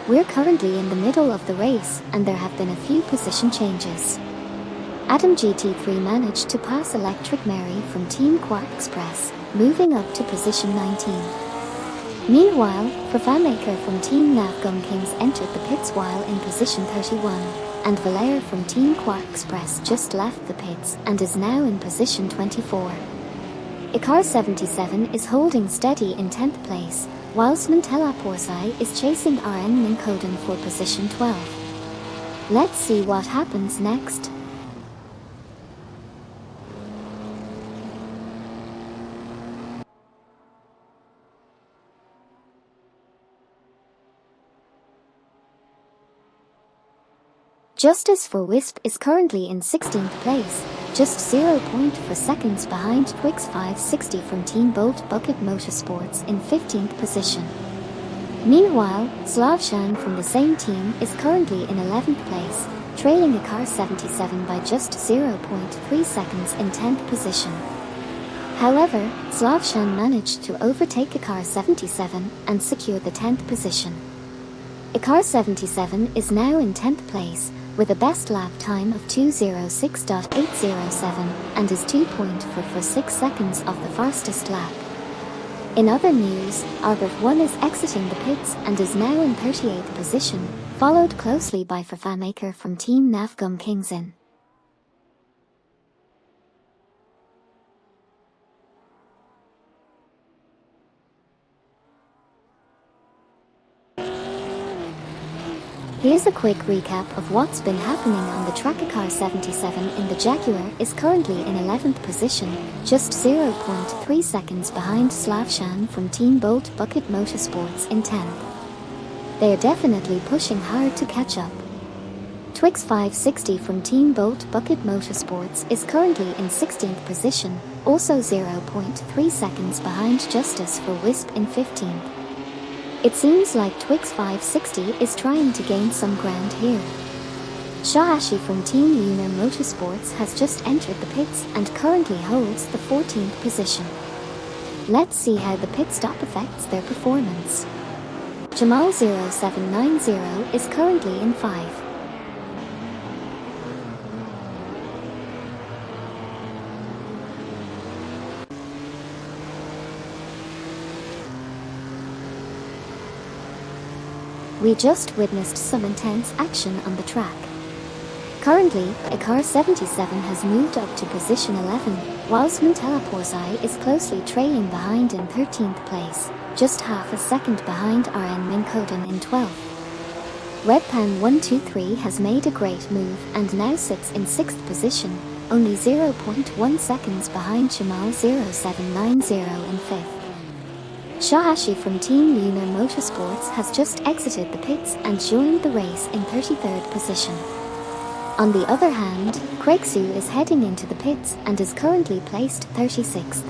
We're currently in the middle of the race and there have been a few position changes. Adam GT3 managed to pass Electric Mary from Team Quark Express, moving up to position 19. Meanwhile, Fafamaker from Team Navgum Kings entered the pits while in position 31, and Valera from Team Quark Express just left the pits and is now in position 24. Icar 77 is holding steady in 10th place, whilst Mantella Porsai is chasing RN Minkoden for position 12. Let's see what happens next. Justice for Wisp is currently in 16th place, just 0.4 seconds behind Twix 560 from Team Bolt Bucket Motorsports in 15th position. Meanwhile, Slavshan from the same team is currently in 11th place, trailing Icar 77 by just 0.3 seconds in 10th position. However, Slavshan managed to overtake Icar 77 and secure the 10th position. Icar 77 is now in 10th place, with a best lap time of 2:06.807 and is 2.446 seconds off the fastest lap. In other news, Arbert 1 is exiting the pits and is now in 38th position, followed closely by Fafamaker from Team Navgum Kings in. Here's a quick recap of what's been happening on the track. Icar 77 in the Jaguar is currently in 11th position, just 0.3 seconds behind Slavshan from Team Bolt Bucket Motorsports in 10th. They are definitely pushing hard to catch up. Twix 560 from Team Bolt Bucket Motorsports is currently in 16th position, also 0.3 seconds behind Justice for Wisp in 15th. It seems like Twix 560 is trying to gain some ground here. Shahashi from Team Lunar Motorsports has just entered the pits and currently holds the 14th position. Let's see how the pit stop affects their performance. Jamal 0790 is currently in 5. We just witnessed some intense action on the track. Currently, Icar 77 has moved up to position 11, whilst Mantella Porsai is closely trailing behind in 13th place, just half a second behind RN Minkoden in 12th. Redpan123 has made a great move and now sits in 6th position, only 0.1 seconds behind Jamal 0790 in 5th. Shahashi from Team Lunar Motorsports has just exited the pits and joined the race in 33rd position. On the other hand, Craigsu is heading into the pits and is currently placed 36th.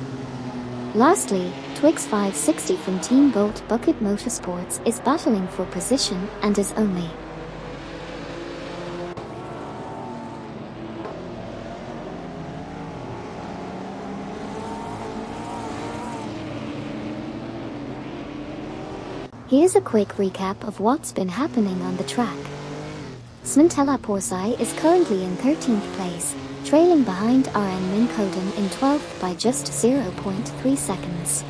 Lastly, Twix 560 from Team Bolt Bucket Motorsports is battling for position and is only Here's a quick recap of what's been happening on the track. Smantella Porsai is currently in 13th place, trailing behind RN Minkoden in 12th by just 0.3 seconds.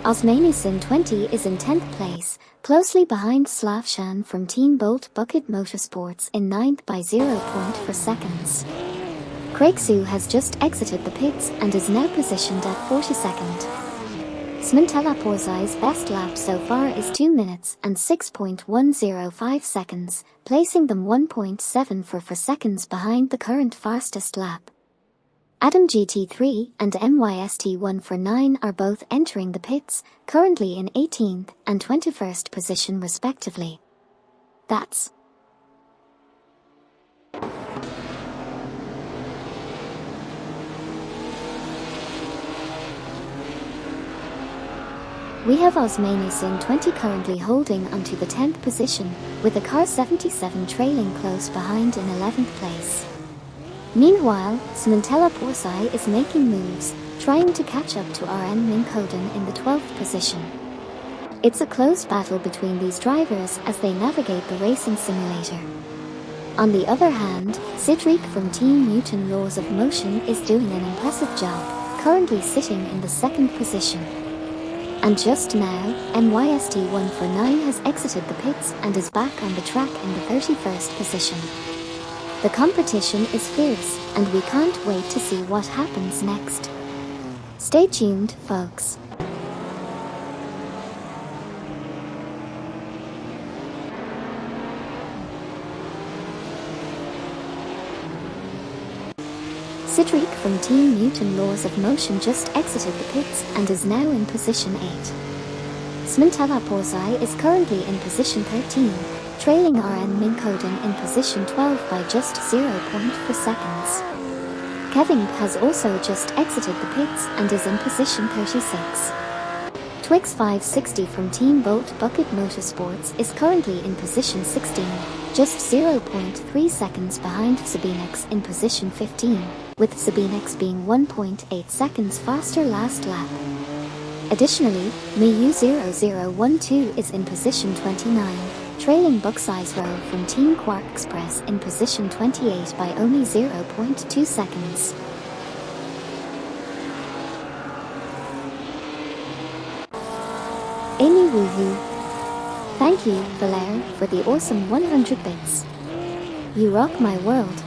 Osmanisin 20 is in 10th place, closely behind Slavshan from Team Bolt Bucket Motorsports in 9th by 0.4 seconds. Craigsu has just exited the pits and is now positioned at 42nd. Smantella Porsai's best lap so far is 2 minutes and 6.105 seconds, placing them 1.74 seconds behind the current fastest lap. Adam GT3 and MYST149 are both entering the pits, currently in 18th and 21st position respectively. That's We have Osmanisin 20 currently holding onto the 10th position, with Icar 77 trailing close behind in 11th place. Meanwhile, Smantella Porsai is making moves, trying to catch up to RN Minkoden in the 12th position. It's a close battle between these drivers as they navigate the racing simulator. On the other hand, Cedric from Team Newton Laws of Motion is doing an impressive job, currently sitting in the 2nd position. And just now, MYST149 has exited the pits and is back on the track in the 31st position. The competition is fierce, and we can't wait to see what happens next. Stay tuned, folks. Cedric from Team Newton Laws of Motion just exited the pits and is now in position 8. Assetto Corsa is currently in position 13, trailing RN Minkoden in position 12 by just 0.4 seconds. Kevin has also just exited the pits and is in position 36. Twix 560 from Team Bolt Bucket Motorsports is currently in position 16, just 0.3 seconds behind Sabinex in position 15, with Sabinex being 1.8 seconds faster last lap. Additionally, Miu0012 is in position 29, trailing Bucksize Row from Team Quark Express in position 28 by only 0.2 seconds. Amy Woohoo! Thank you, Valère, for the awesome 100 bits. You rock my world.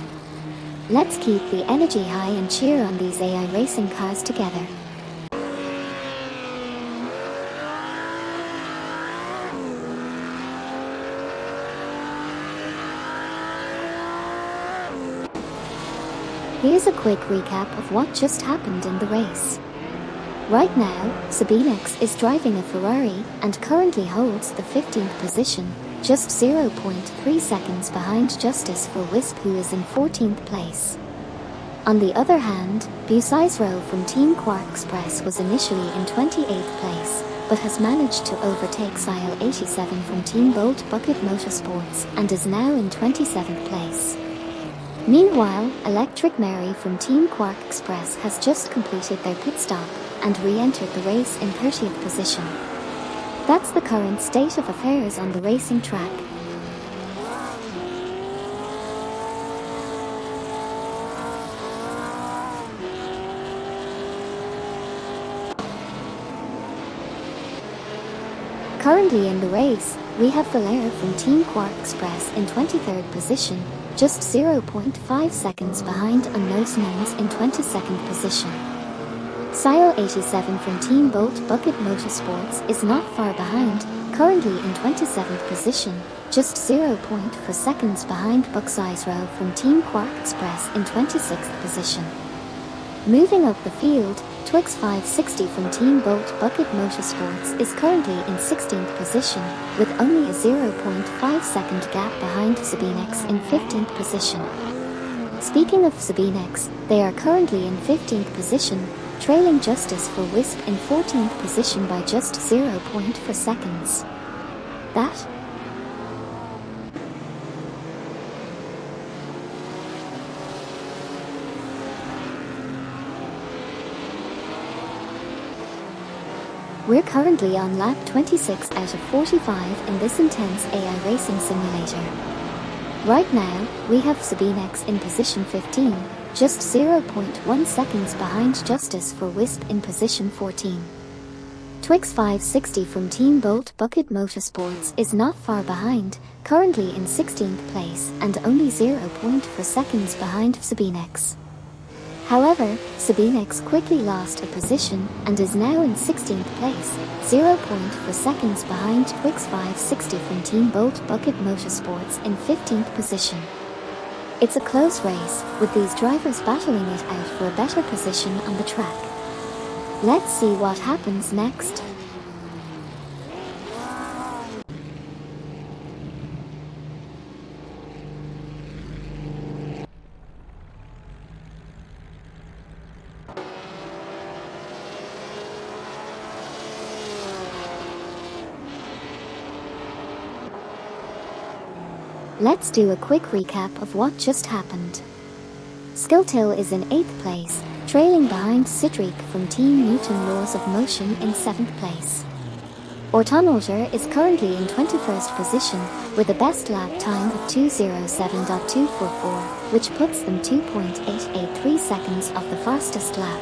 Let's keep the energy high and cheer on these AI racing cars together. Here's a quick recap of what just happened in the race. Right now, Sabinex is driving a Ferrari and currently holds the 15th position, just 0.3 seconds behind Justice for Wisp, who is in 14th place. On the other hand, Busize Row from Team Quark Express was initially in 28th place, but has managed to overtake Sile 87 from Team Bolt Bucket Motorsports and is now in 27th place. Meanwhile, Electric Mary from Team Quark Express has just completed their pit stop and re-entered the race in 30th position. That's the current state of affairs on the racing track. Currently in the race, we have Valère from Team Quark Express in 23rd position, just 0.5 seconds behind Unknown's in 22nd position. Sile 87 from Team Bolt Bucket Motorsports is not far behind, currently in 27th position, just 0.4 seconds behind Bucksize Row from Team Quark Express in 26th position. Moving up the field, Twix 560 from Team Bolt Bucket Motorsports is currently in 16th position, with only a 0.5 second gap behind Sabinex in 15th position. Speaking of Sabinex, they are currently in 15th position, trailing Justice for Wisp in 14th position by just 0.4 seconds. That? We're currently on lap 26 out of 45 in this intense AI racing simulator. Right now, we have Sabinex in position 15, just 0.1 seconds behind Justice for Wisp in position 14. Twix 560 from Team Bolt Bucket Motorsports is not far behind, currently in 16th place and only 0.4 seconds behind Sabinex. However, Sabinex quickly lost a position and is now in 16th place, 0.4 seconds behind Twix 560 from Team Bolt Bucket Motorsports in 15th position. It's a close race, with these drivers battling it out for a better position on the track. Let's see what happens next. Let's do a quick recap of what just happened. Skilltil is in 8th place, trailing behind Cedric from Team Newton Laws of Motion in 7th place. Ortonalter is currently in 21st position, with a best lap time of 2:07.244, which puts them 2.883 seconds off the fastest lap.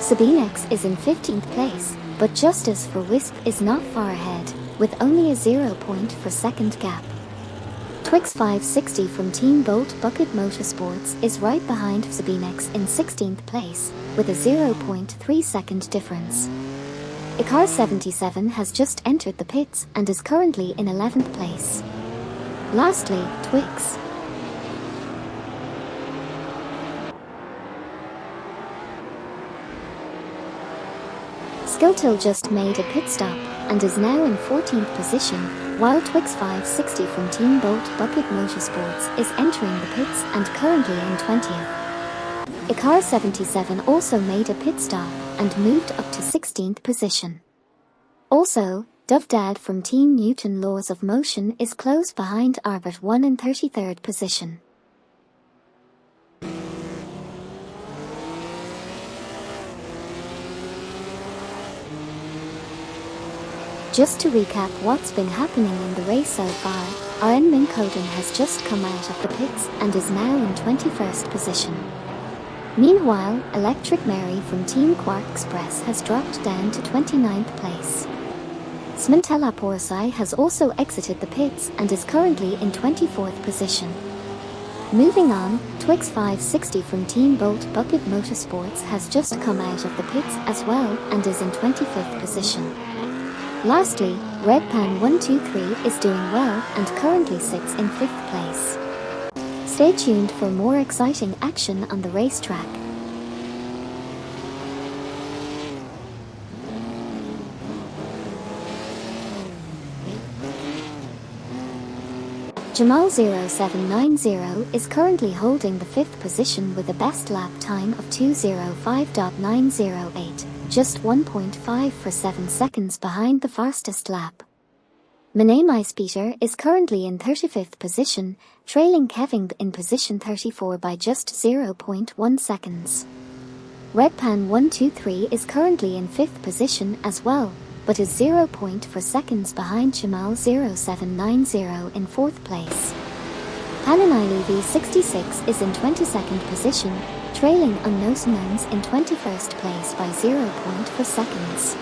Sabinex is in 15th place, but Justice for Wisp is not far ahead, with only a 0.4-second gap. Twix 560 from Team Bolt Bucket Motorsports is right behind Sabinex in 16th place, with a 0.3-second difference. Icar 77 has just entered the pits and is currently in 11th place. Lastly, Twix. Skiltil just made a pit stop and is now in 14th position, while Twix 560 from Team Bolt Bucket Motorsports is entering the pits and currently in 20th. Icar 77 also made a pit stop and moved up to 16th position. Also, Dovdad from Team Newton Laws of Motion is close behind Arbit 1 in 33rd position. Just to recap what's been happening in the race so far, Aaron Minkoden has just come out of the pits and is now in 21st position. Meanwhile, Electric Mary from Team Quark Express has dropped down to 29th place. Smintella Porsai has also exited the pits and is currently in 24th position. Moving on, Twix 560 from Team Bolt Bucket Motorsports has just come out of the pits as well and is in 25th position. Lastly, Redpan 123 is doing well and currently sits in 5th place. Stay tuned for more exciting action on the racetrack. Jamal 0790 is currently holding the 5th position with a best lap time of 2:05.908. Just 1.547 seconds behind the fastest lap. Manamais Peter is currently in 35th position, trailing Kevin in position 34 by just 0.1 seconds. Redpan 123 is currently in 5th position as well, but is 0.4 seconds behind Jamal 0790 in 4th place. Pananai V66 is in 22nd position, trailing Unknowns in 21st place by 0.4 seconds.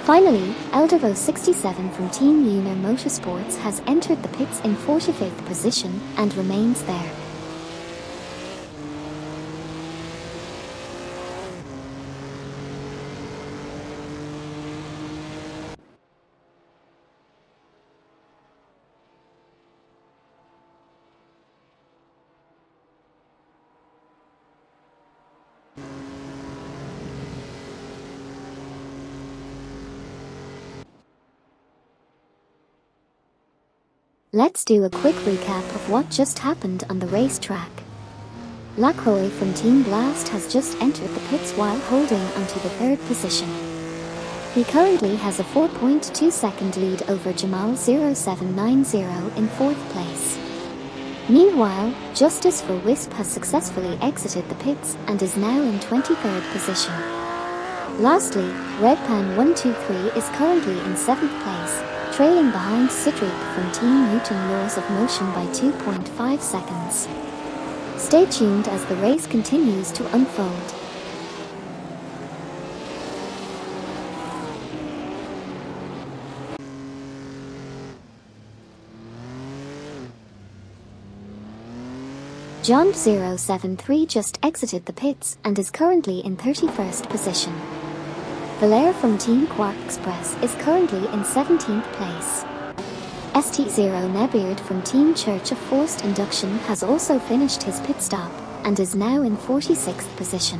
Finally, Eldervo 67 from Team Lunar Motorsports has entered the pits in 45th position and remains there. Let's do a quick recap of what just happened on the racetrack. Lacroix from Team Blast has just entered the pits while holding onto the 3rd position. He currently has a 4.2-second lead over Jamal 0790 in 4th place. Meanwhile, Justice for Wisp has successfully exited the pits and is now in 23rd position. Lastly, Redpan 123 is currently in 7th place, trailing behind Cedric from Team Newton Laws of Motion by 2.5 seconds. Stay tuned as the race continues to unfold. John 073 just exited the pits and is currently in 31st position. Valère from Team Quark Express is currently in 17th place. ST0 Nebeard from Team Church of Forced Induction has also finished his pit stop and is now in 46th position.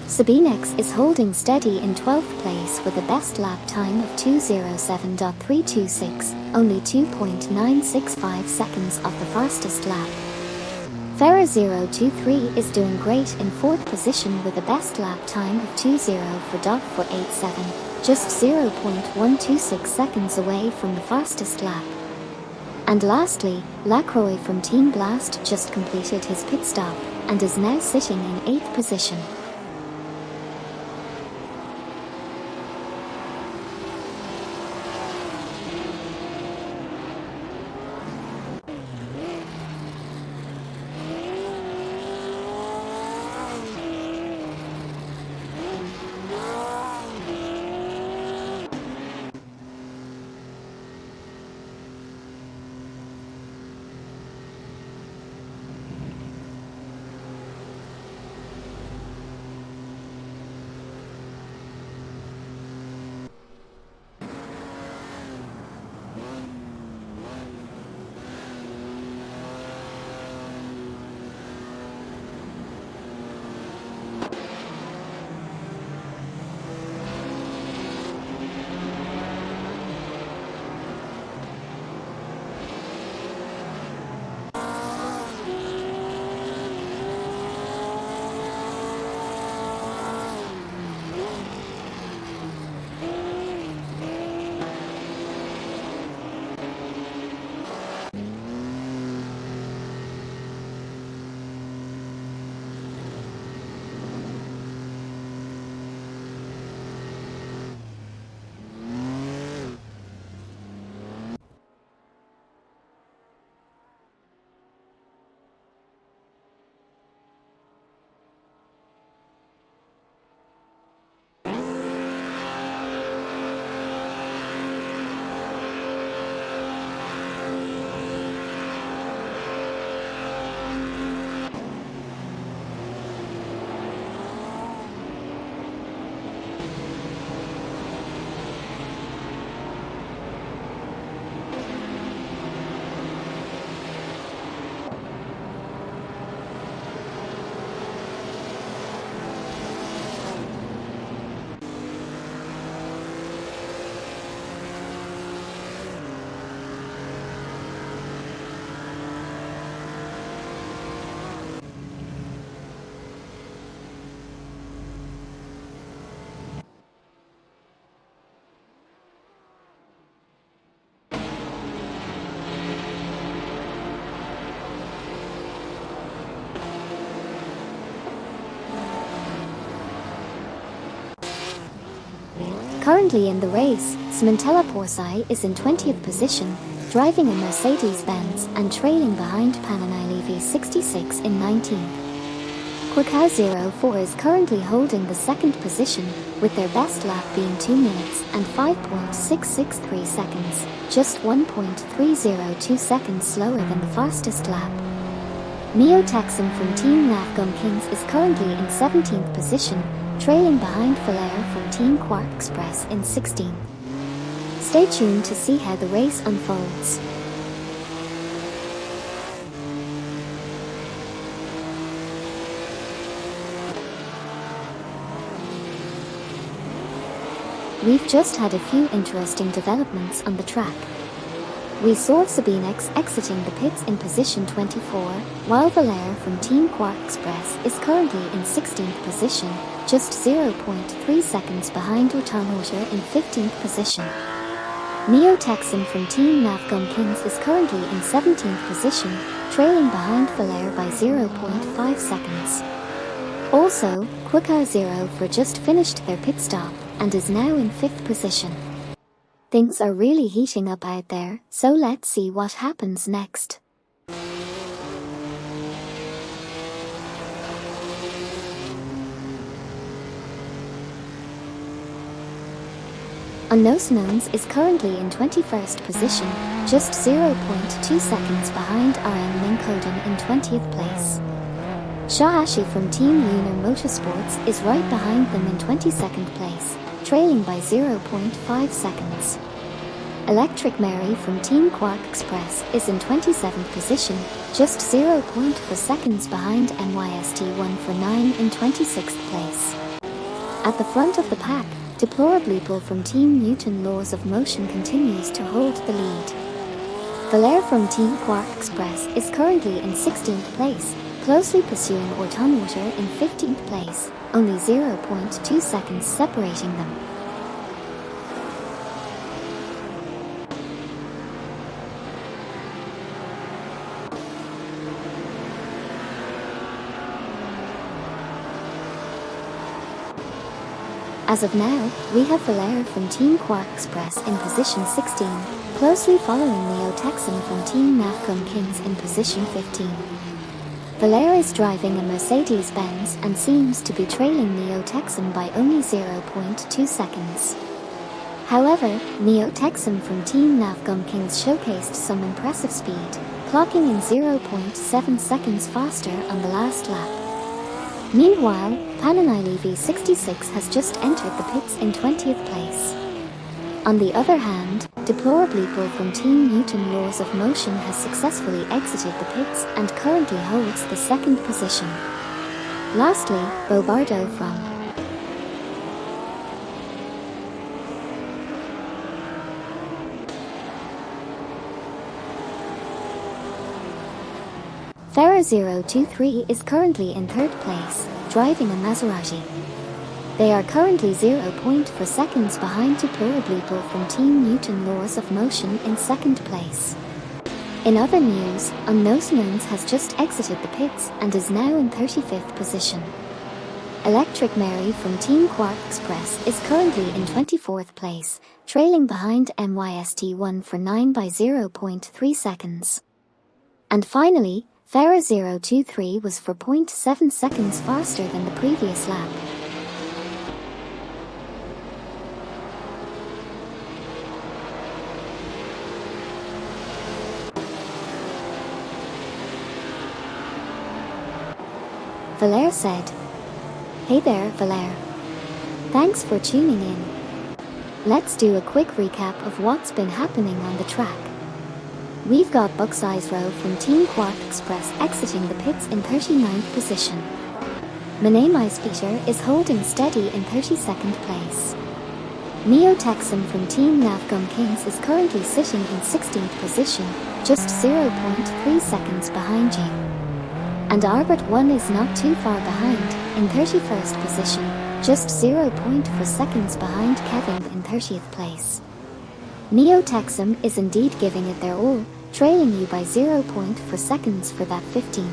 Sabinex is holding steady in 12th place with a best lap time of 2:07.326, only 2.965 seconds off the fastest lap. Farah 023 is doing great in 4th position with a best lap time of 2:04.487, just 0.126 seconds away from the fastest lap. And lastly, Lacroix from Team Blast just completed his pit stop and is now sitting in 8th position. Currently in the race, Assetto Corsa is in 20th position, driving a Mercedes-Benz and trailing behind Panigale 66 in 19th. Quick 04 is currently holding the second position, with their best lap being 2 minutes and 5.663 seconds, just 1.302 seconds slower than the fastest lap. Neo Texan from Team Navgum Kings is currently in 17th position, trailing behind Valera from Team Quark Express in 16th. Stay tuned to see how the race unfolds. We've just had a few interesting developments on the track. We saw Sabine X exiting the pits in position 24, while Valera from Team Quark Express is currently in 16th position, just 0.3 seconds behind Otanhoja in 15th position. Neo Texan from Team Navgum Kings is currently in 17th position, trailing behind Valera by 0.5 seconds. Also, Quick 04 just finished their pit stop and is now in 5th position. Things are really heating up out there, so let's see what happens next. Unknowns is currently in 21st position, just 0.2 seconds behind RM Minkoden in 20th place. Shahashi from Team Lunar Motorsports is right behind them in 22nd place, trailing by 0.5 seconds. Electric Mary from Team Quark Express is in 27th position, just 0.4 seconds behind NYST1 for 9 in 26th place. At the front of the pack, Deplorably from Team Newton Laws of Motion continues to hold the lead. Valera from Team Quark Express is currently in 16th place, closely pursuing Otanwater in 15th place, only 0.2 seconds separating them. As of now, we have Valera from Team Quark Express in position 16, closely following Neo Texan from Team Navgum Kings in position 15. Valera is driving a Mercedes-Benz and seems to be trailing Neo Texan by only 0.2 seconds. However, Neo Texan from Team Navgum Kings showcased some impressive speed, clocking in 0.7 seconds faster on the last lap. Meanwhile, Panigale 66 has just entered the pits in 20th place. On the other hand, Deplorably from Team Newton Laws of Motion has successfully exited the pits and currently holds the second position. Lastly, Bobardo from Farah 023 is currently in third place, driving a Maserati. They are currently 0.4 seconds behind Deplorably from Team Newton Laws of Motion in second place. In other news, Unknowns has just exited the pits and is now in 35th position. Electric Mary from Team Quark Express is currently in 24th place, trailing behind MYST1 for 9 by 0.3 seconds. And finally, Farah 023 was 4.7 seconds faster than the previous lap. Valera said, "Hey there, Valera. Thanks for tuning in. Let's do a quick recap of what's been happening on the track. We've got Buck's-Eyes Row from Team Quark Express exiting the pits in 39th position. Manamai's Peter is holding steady in 32nd place. Neo Texan from Team Navgum Kings is currently sitting in 16th position, just 0.3 seconds behind Jing. And Arbert 1 is not too far behind, in 31st position, just 0.4 seconds behind Kevin in 30th place. Neo Texan is indeed giving it their all, trailing you by 0.4 seconds for that 15.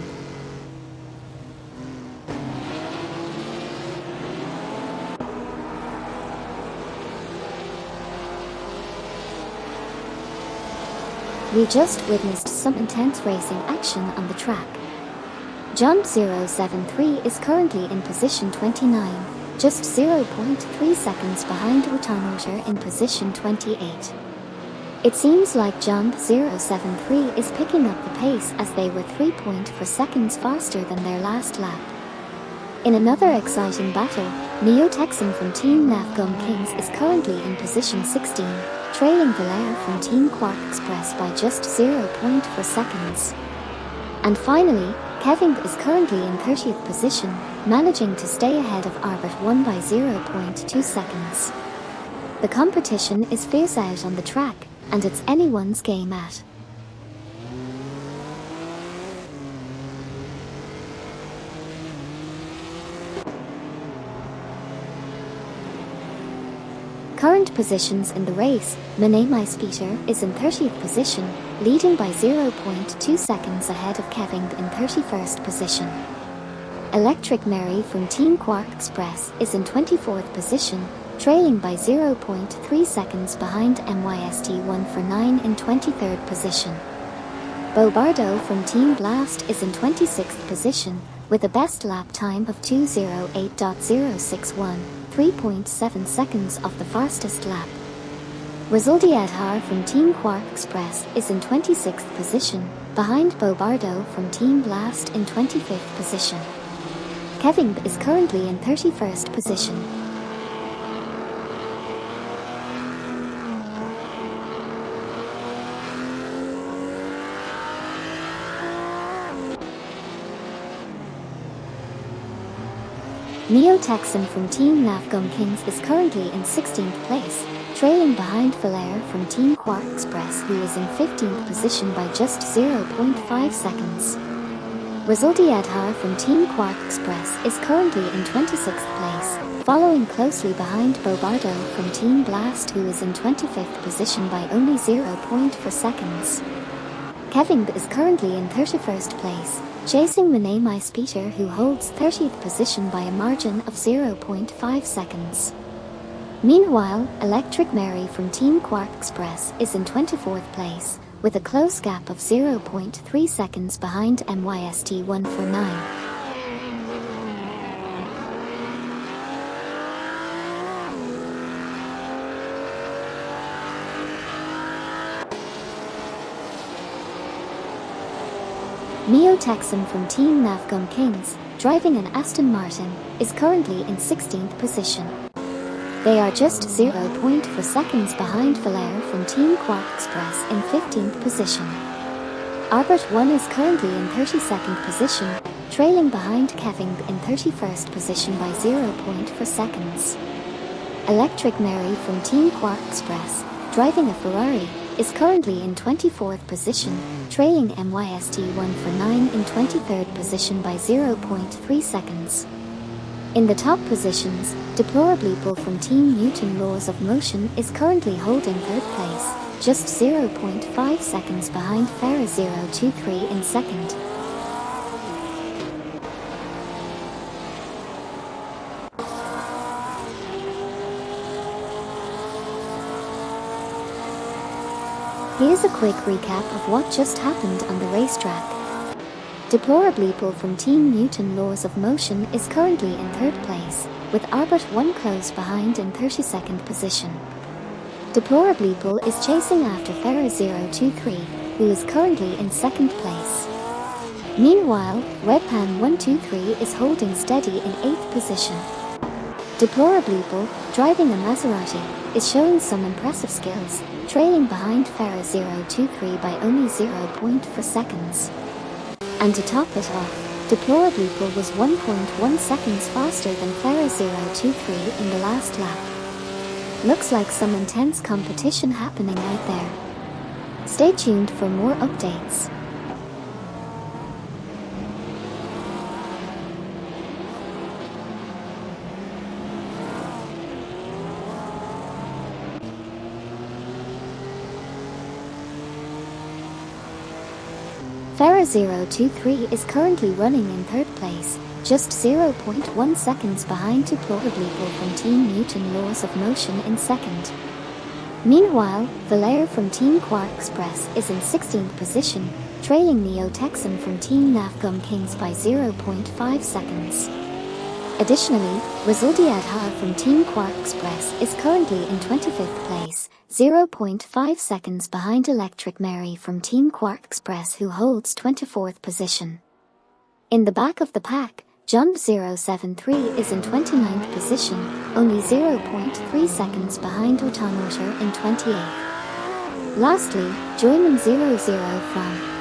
We just witnessed some intense racing action on the track. Jump073 is currently in position 29, just 0.3 seconds behind Returnoter in position 28. It seems like Jump073 is picking up the pace as they were 3.4 seconds faster than their last lap. In another exciting battle, Neo-Texan from Team Navgum Kings is currently in position 16, trailing Valère from Team Quark Express by just 0.4 seconds. And finally, Kevin is currently in 30th position, managing to stay ahead of Arbit 1 by 0.2 seconds. The competition is fierce out on the track, and it's anyone's game at. Current positions in the race, Manamai Speeder is in 30th position, leading by 0.2 seconds ahead of Kevin in 31st position. Electric Mary from Team Quark Express is in 24th position, trailing by 0.3 seconds behind MYST149 in 23rd position. Bobardo from Team Blast is in 26th position, with a best lap time of 2:08.061, 3.7 seconds off the fastest lap. Rizaldi Adhar from Team Quark Express is in 26th position, behind Bobardo from Team Blast in 25th position. Kevin is currently in 31st position. Neo-Texan from Team Navgum Kings is currently in 16th place, trailing behind Valère from Team Quark Express, who is in 15th position by just 0.5 seconds. Rizaldi Adhar from Team Quark Express is currently in 26th place, following closely behind Bobardo from Team Blast, who is in 25th position by only 0.4 seconds. Kevin is currently in 31st place, chasing Manamai Speeder, who holds 30th position by a margin of 0.5 seconds. Meanwhile, Electric Mary from Team Quark Express is in 24th place, with a close gap of 0.3 seconds behind MYST149. Neo-Texan from Team Navgum Kings, driving an Aston Martin, is currently in 16th position. They are just 0.4 seconds behind Valère from Team Quark Express in 15th position. Arbit 1 is currently in 32nd position, trailing behind Kevin in 31st position by 0.4 seconds. Electric Mary from Team Quark Express, driving a Ferrari, is currently in 24th position, trailing MYST149 in 23rd position by 0.3 seconds. In the top positions, Deplorably Bull from Team Newton Laws of Motion is currently holding 3rd place, just 0.5 seconds behind Farah023 in 2nd. Here's a quick recap of what just happened on the racetrack. Deplorably Bull from Team Newton Laws of Motion is currently in 3rd place, with Arbit 1 close behind in 32nd position. Deplorably Bull is chasing after Farah023, who is currently in 2nd place. Meanwhile, Webpan123 is holding steady in 8th position. Deplorably Bull, driving a Maserati, is showing some impressive skills, trailing behind Farah023 by only 0.4 seconds. And to top it off, Deplorably Bull was 1.1 seconds faster than Farah023 in the last lap. Looks like some intense competition happening out there. Stay tuned for more updates. Farah023 is currently running in 3rd place, just 0.1 seconds behind Deplorably Bull from Team Newton Laws of Motion in 2nd. Meanwhile, Valère from Team Quark Express is in 16th position, trailing Neo Texan from Team Navgum Kings by 0.5 seconds. Additionally, Resultiadha from Team Quark Express is currently in 25th place, 0.5 seconds behind Electric Mary from Team Quark Express, who holds 24th position. In the back of the pack, Jump 073 is in 29th position, only 0.3 seconds behind Autonotor in 28th. Lastly, Joyman 00 from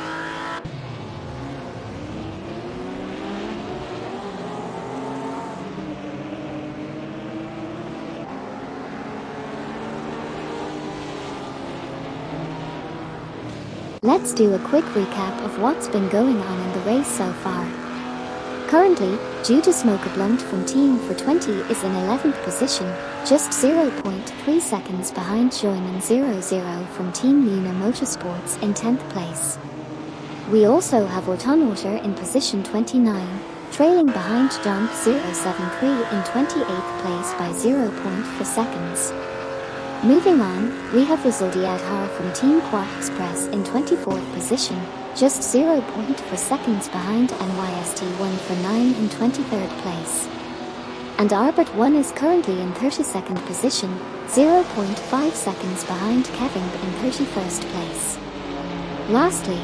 Let's do a quick recap of what's been going on in the race so far. Currently, due to Smoke Blunt from Team 420 is in 11th position, just 0.3 seconds behind Joyman 00 from Team Lunar Motorsports in 10th place. We also have Autonotor in position 29, trailing behind Jump 073 in 28th place by 0.4 seconds. Moving on, we have Resultiadha from Team Quark Express in 24th position, just 0.4 seconds behind NYST149 in 23rd place. And Arbit1 is currently in 32nd position, 0.5 seconds behind Kevin in 31st place. Lastly,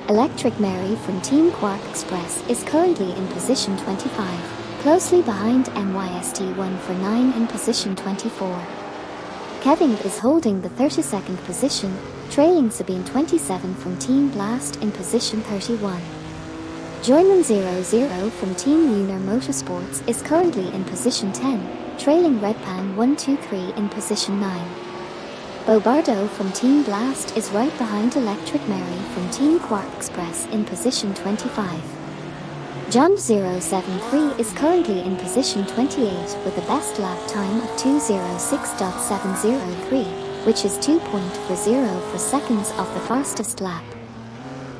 Electric Mary from Team Quark Express is currently in position 25, closely behind MYST1 for 9 in position 24. Kevin is holding the 32nd position, trailing Sabine 27 from Team Blast in position 31. Joyman 00 from Team Lunar Motorsports is currently in position 10, trailing Redpan 123 in position 9. Bobardo from Team Blast is right behind Electric Mary from Team Quark Express in position 25. John 073 is currently in position 28 with a best lap time of 2:06.703, which is 2.40 seconds off the fastest lap.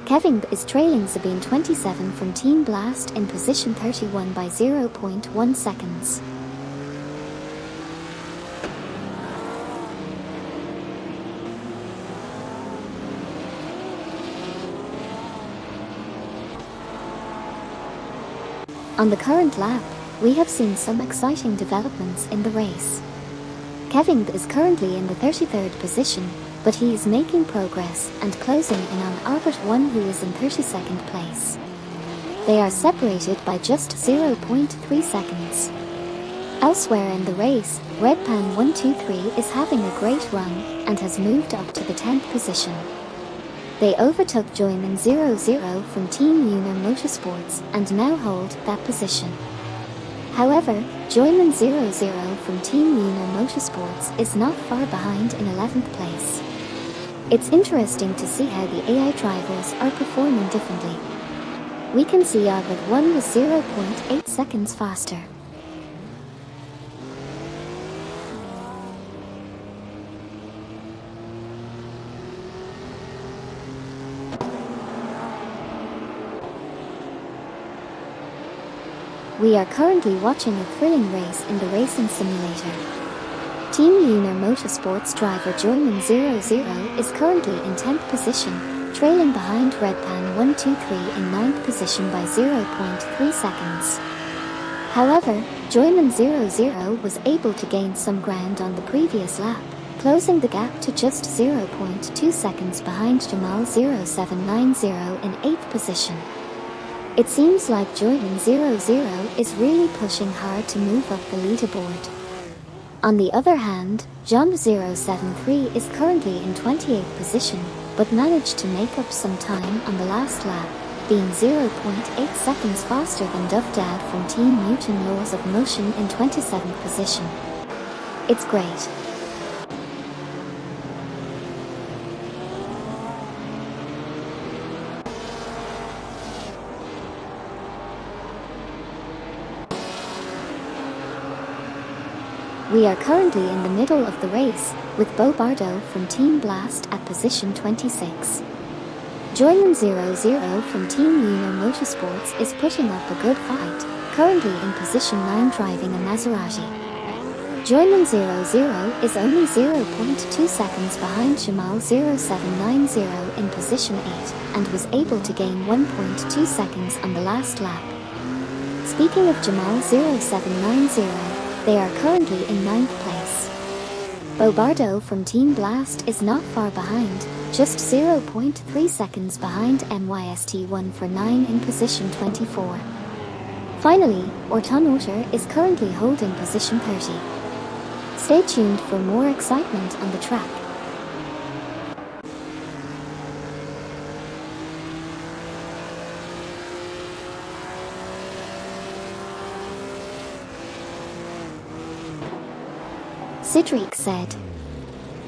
Kevin is trailing Sabine 27 from Team Blast in position 31 by 0.1 seconds. On the current lap, we have seen some exciting developments in the race. Kevin is currently in the 33rd position, but he is making progress and closing in on Albert 1, who is in 32nd place. They are separated by just 0.3 seconds. Elsewhere in the race, Redpan 123 is having a great run and has moved up to the 10th position. They overtook Joyman 00 from Team Lunar Motorsports and now hold that position. However, Joyman 00 from Team Lunar Motorsports is not far behind in 11th place. It's interesting to see how the AI drivers are performing differently. We can see Albert 1 was 0.8 seconds faster. We are currently watching a thrilling race in the racing simulator. Team Lunar Motorsports driver Joyman 00 is currently in 10th position, trailing behind Redpan 123 in 9th position by 0.3 seconds. However, Joyman 00 was able to gain some ground on the previous lap, closing the gap to just 0.2 seconds behind Jamal 0790 in 8th position. It seems like Joyman 00 is really pushing hard to move up the leaderboard. On the other hand, John 073 is currently in 28th position, but managed to make up some time on the last lap, being 0.8 seconds faster than Duff Dad from Team Newton Laws of Motion in 27th position. It's great. We are currently in the middle of the race, with Bobardo from Team Blast at position 26. Joyman 00 from Team Lunar Motorsports is putting up a good fight, currently in position 9 driving a Maserati. Joyman 00 is only 0.2 seconds behind Jamal 0790 in position 8 and was able to gain 1.2 seconds on the last lap. Speaking of Jamal 0790, they are currently in 9th place. Bobardo from Team Blast is not far behind, just 0.3 seconds behind MYST1 for 9 in position 24. Finally, Orton Otter is currently holding position 30. Stay tuned for more excitement on the track. Cedric said.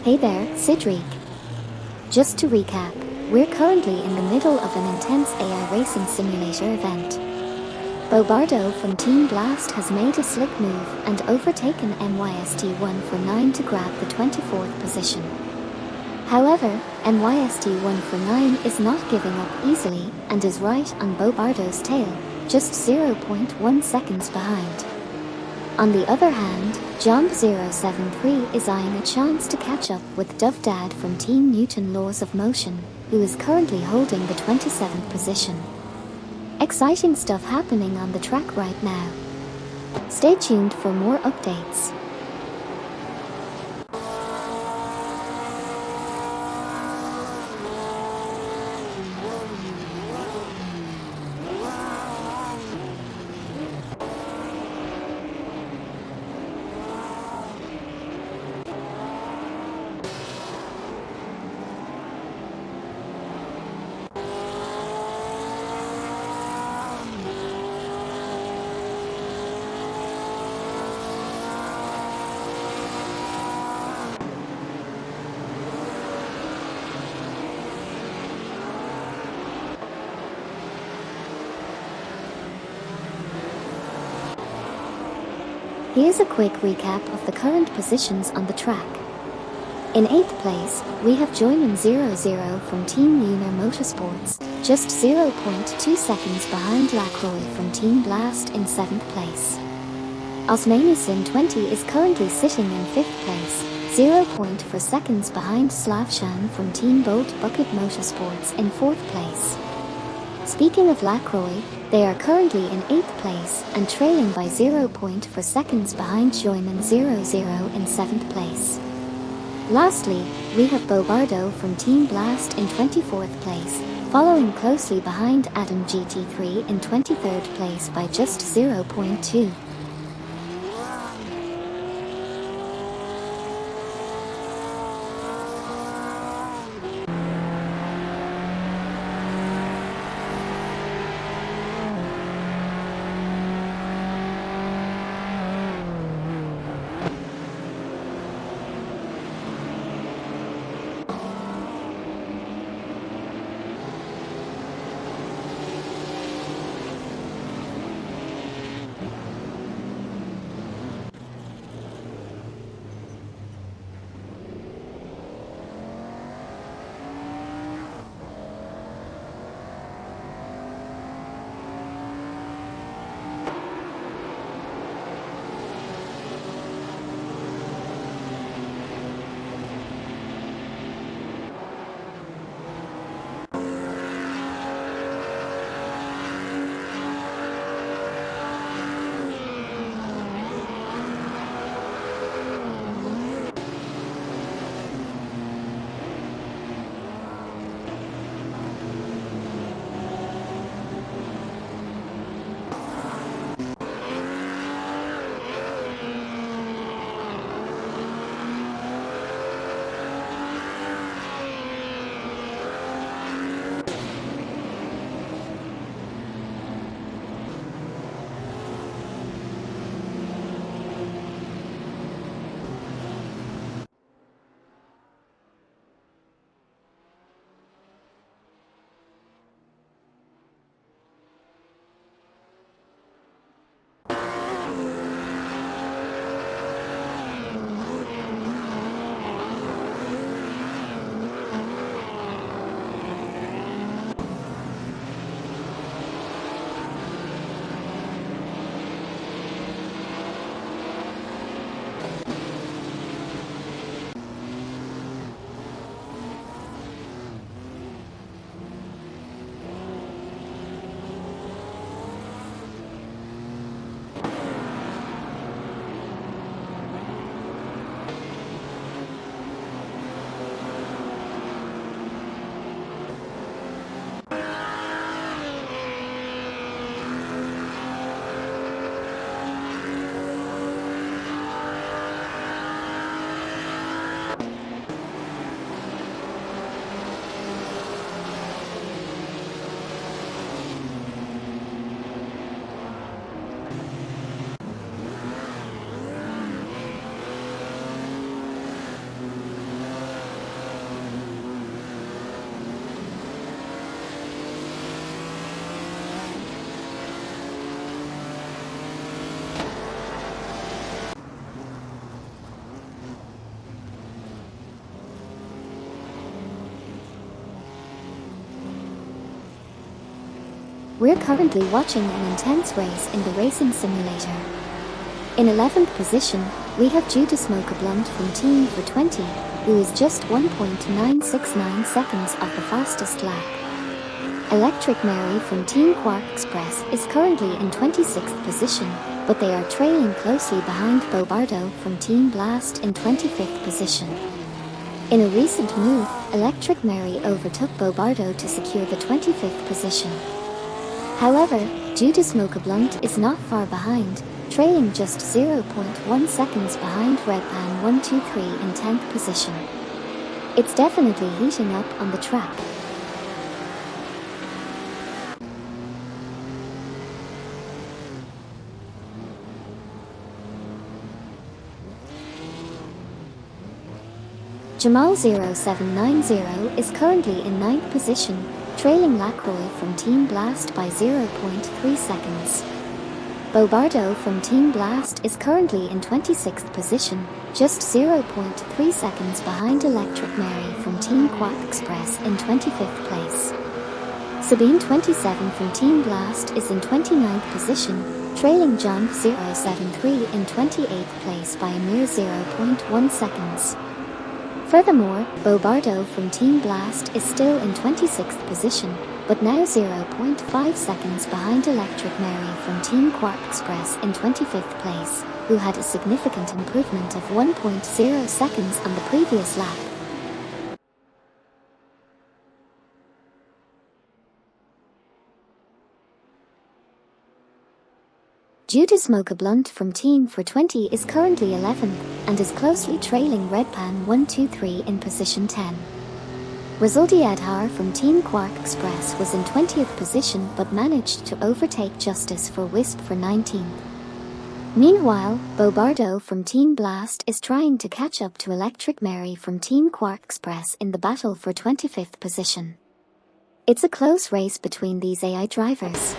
Hey there, Cedric. Just to recap, we're currently in the middle of an intense AI racing simulator event. Bobardo from Team Blast has made a slick move and overtaken MYST1 for 9 to grab the 24th position. However, MYST1 for 9 is not giving up easily and is right on Bobardo's tail, just 0.1 seconds behind. On the other hand, John 073 is eyeing a chance to catch up with Duff Dad from Team Newton Laws of Motion, who is currently holding the 27th position. Exciting stuff happening on the track right now. Stay tuned for more updates. Here's a quick recap of the current positions on the track. In 8th place, we have Joyman 00 from Team Lunar Motorsports, just 0.2 seconds behind Lacroix from Team Blast in 7th place. Osmanison 20 is currently sitting in 5th place, 0.4 seconds behind Slavshan from Team Bolt Bucket Motorsports in 4th place. Speaking of Lacroix, they are currently in 8th place and trailing by 0.4 seconds behind Joyman 00 in 7th place. Lastly, we have Bobardo from Team Blast in 24th place, following closely behind Adam GT3 in 23rd place by just 0.2. We're currently watching an intense race in the racing simulator. In 11th position, we have Judah Smoker Blunt from Team for 20, who is just 1.969 seconds off the fastest lap. Electric Mary from Team Quark Express is currently in 26th position, but they are trailing closely behind Bobardo from Team Blast in 25th position. In a recent move, Electric Mary overtook Bobardo to secure the 25th position. However, Judah Smoker Blunt is not far behind, trailing just 0.1 seconds behind Red Pan 123 in 10th position. It's definitely heating up on the track. Jamal 0790 is currently in 9th position, trailing Lacroix from Team Blast by 0.3 seconds. Bobardo from Team Blast is currently in 26th position, just 0.3 seconds behind Electric Mary from Team Quark Express in 25th place. Sabine 27 from Team Blast is in 29th position, trailing John 073 in 28th place by a mere 0.1 seconds. Furthermore, Bobardo from Team Blast is still in 26th position, but now 0.5 seconds behind Electric Mary from Team Quark Express in 25th place, who had a significant improvement of 1.0 seconds on the previous lap. Judas Mocha Blunt from Team 420 is currently 11th and is closely trailing Red Pan 123 in position 10. Rizaldi Adhar from Team Quark Express was in 20th position but managed to overtake Justice for Wisp for 19th. Meanwhile, Bobardo from Team Blast is trying to catch up to Electric Mary from Team Quark Express in the battle for 25th position. It's a close race between these AI drivers.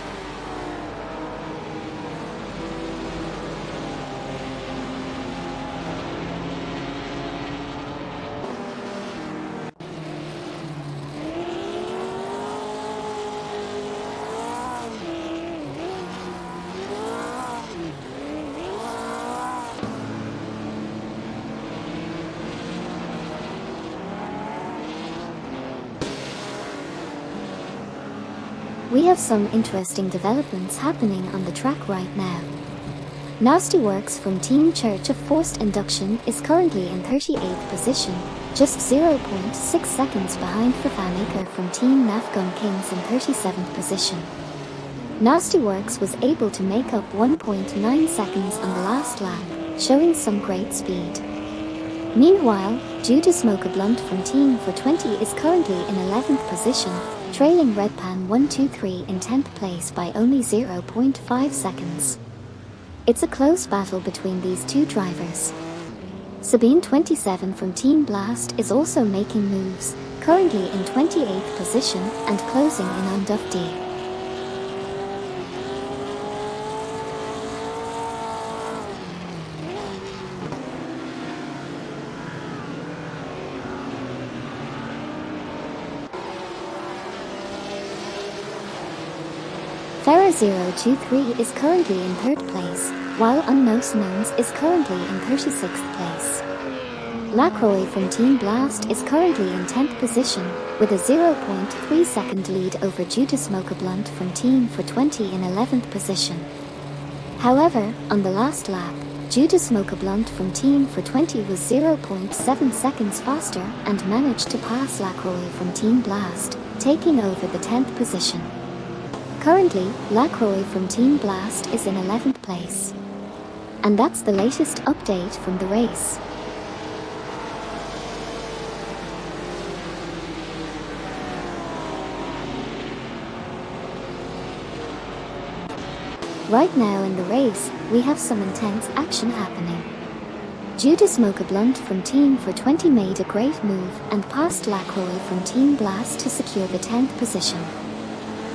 We have some interesting developments happening on the track right now. Nasty Works from Team Church of Forced Induction is currently in 38th position, just 0.6 seconds behind Fafamaker from Team Nafgun Kings in 37th position. Nasty Works was able to make up 1.9 seconds on the last lap, showing some great speed. Meanwhile, Judas Mocha Blunt from Team 420 is currently in 11th position, trailing Red Pan 123 in 10th place by only 0.5 seconds. It's a close battle between these two drivers. Sabine 27 from Team Blast is also making moves, currently in 28th position and closing in on Duff D. Farah 023 is currently in 3rd place, while Unknowns is currently in 36th place. Lacroix from Team Blast is currently in 10th position, with a 0.3 second lead over Judas Mocha Blunt from Team 420 in 11th position. However, on the last lap, Judas Mocha Blunt from Team 420 was 0.7 seconds faster and managed to pass Lacroix from Team Blast, taking over the 10th position. Currently, Lacroix from Team Blast is in 11th place. And that's the latest update from the race. Right now in the race, we have some intense action happening. Judas Mocha Blunt from Team 420 made a great move and passed Lacroix from Team Blast to secure the 10th position.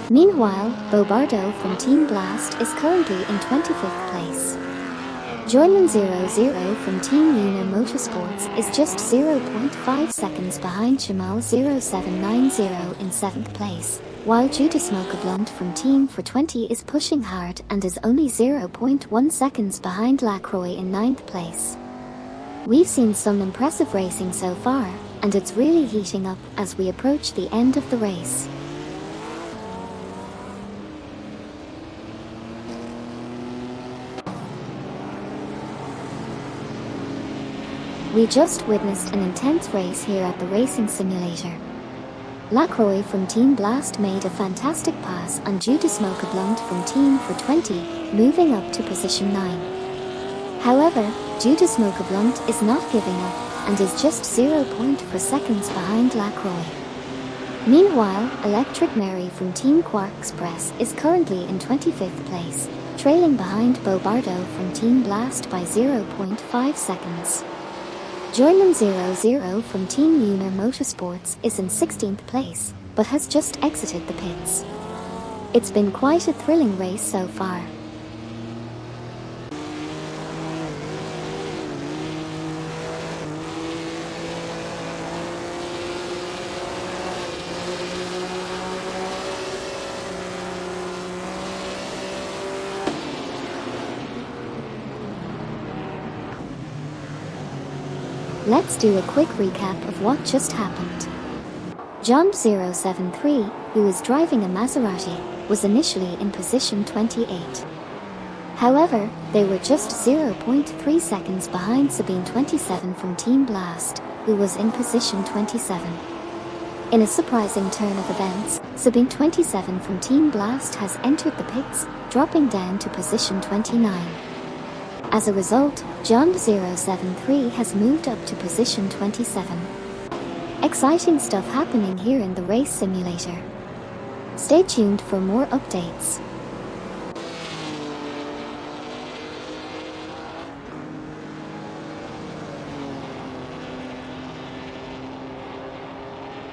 Meanwhile, Bobardo from Team Blast is currently in 25th place. Joyman 00 from Team Lunar Motorsports is just 0.5 seconds behind Jamal 0790 in 7th place, while Judas Mocha Blunt from Team 420 is pushing hard and is only 0.1 seconds behind Lacroix in 9th place. We've seen some impressive racing so far, and it's really heating up as we approach the end of the race. We just witnessed an intense race here at the racing simulator. Lacroix from Team Blast made a fantastic pass on Judas Mocha Blunt from Team 420, moving up to position 9. However, Judas Mocha Blunt is not giving up and is just 0.4 seconds behind Lacroix. Meanwhile, Electric Mary from Team Quark Express is currently in 25th place, trailing behind Bobardo from Team Blast by 0.5 seconds. Joyman 00 from Team Lunar Motorsports is in 16th place, but has just exited the pits. It's been quite a thrilling race so far. Let's do a quick recap of what just happened. John 073, who is driving a Maserati, was initially in position 28. However, they were just 0.3 seconds behind Sabine 27 from Team Blast, who was in position 27. In a surprising turn of events, Sabine 27 from Team Blast has entered the pits, dropping down to position 29. As a result, John 073 has moved up to position 27. Exciting stuff happening here in the race simulator. Stay tuned for more updates.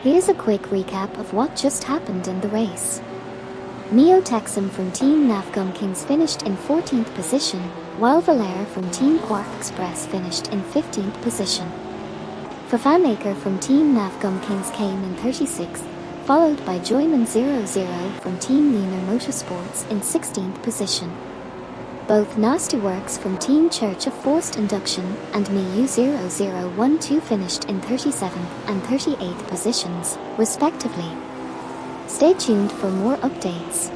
Here's a quick recap of what just happened in the race. Neo Texan from Team Navgum Kings finished in 14th position, while Valera from Team Quark Express finished in 15th position. Fafamaker from Team Navgum Kings came in 36th, followed by Joyman00 from Team Lunar Motorsports in 16th position. Both Nasty Works from Team Church of Forced Induction and Miu0012 finished in 37th and 38th positions, respectively. Stay tuned for more updates.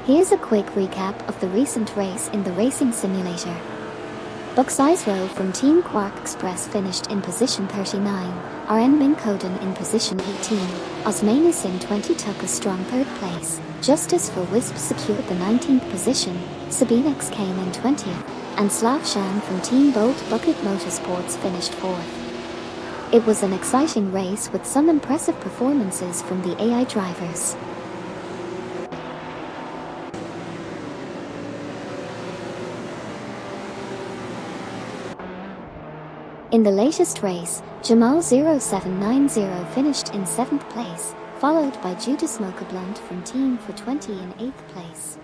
Here's a quick recap of the recent race in the racing simulator. Buck's Row from Team Quark Express finished in position 39, RN Minkoden in position 18, Osmanus in 20 took a strong third place, Justice for Wisp secured the 19th position, Sabinex came in 20th, and Slavshan from Team Bolt Bucket Motorsports finished 4th. It was an exciting race with some impressive performances from the AI drivers. In the latest race, Jamal0790 finished in 7th place, followed by Judas Mocha-Blunt from Team for 20 in 8th place.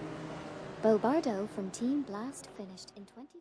Bo Bardo from Team Blast finished in 20th.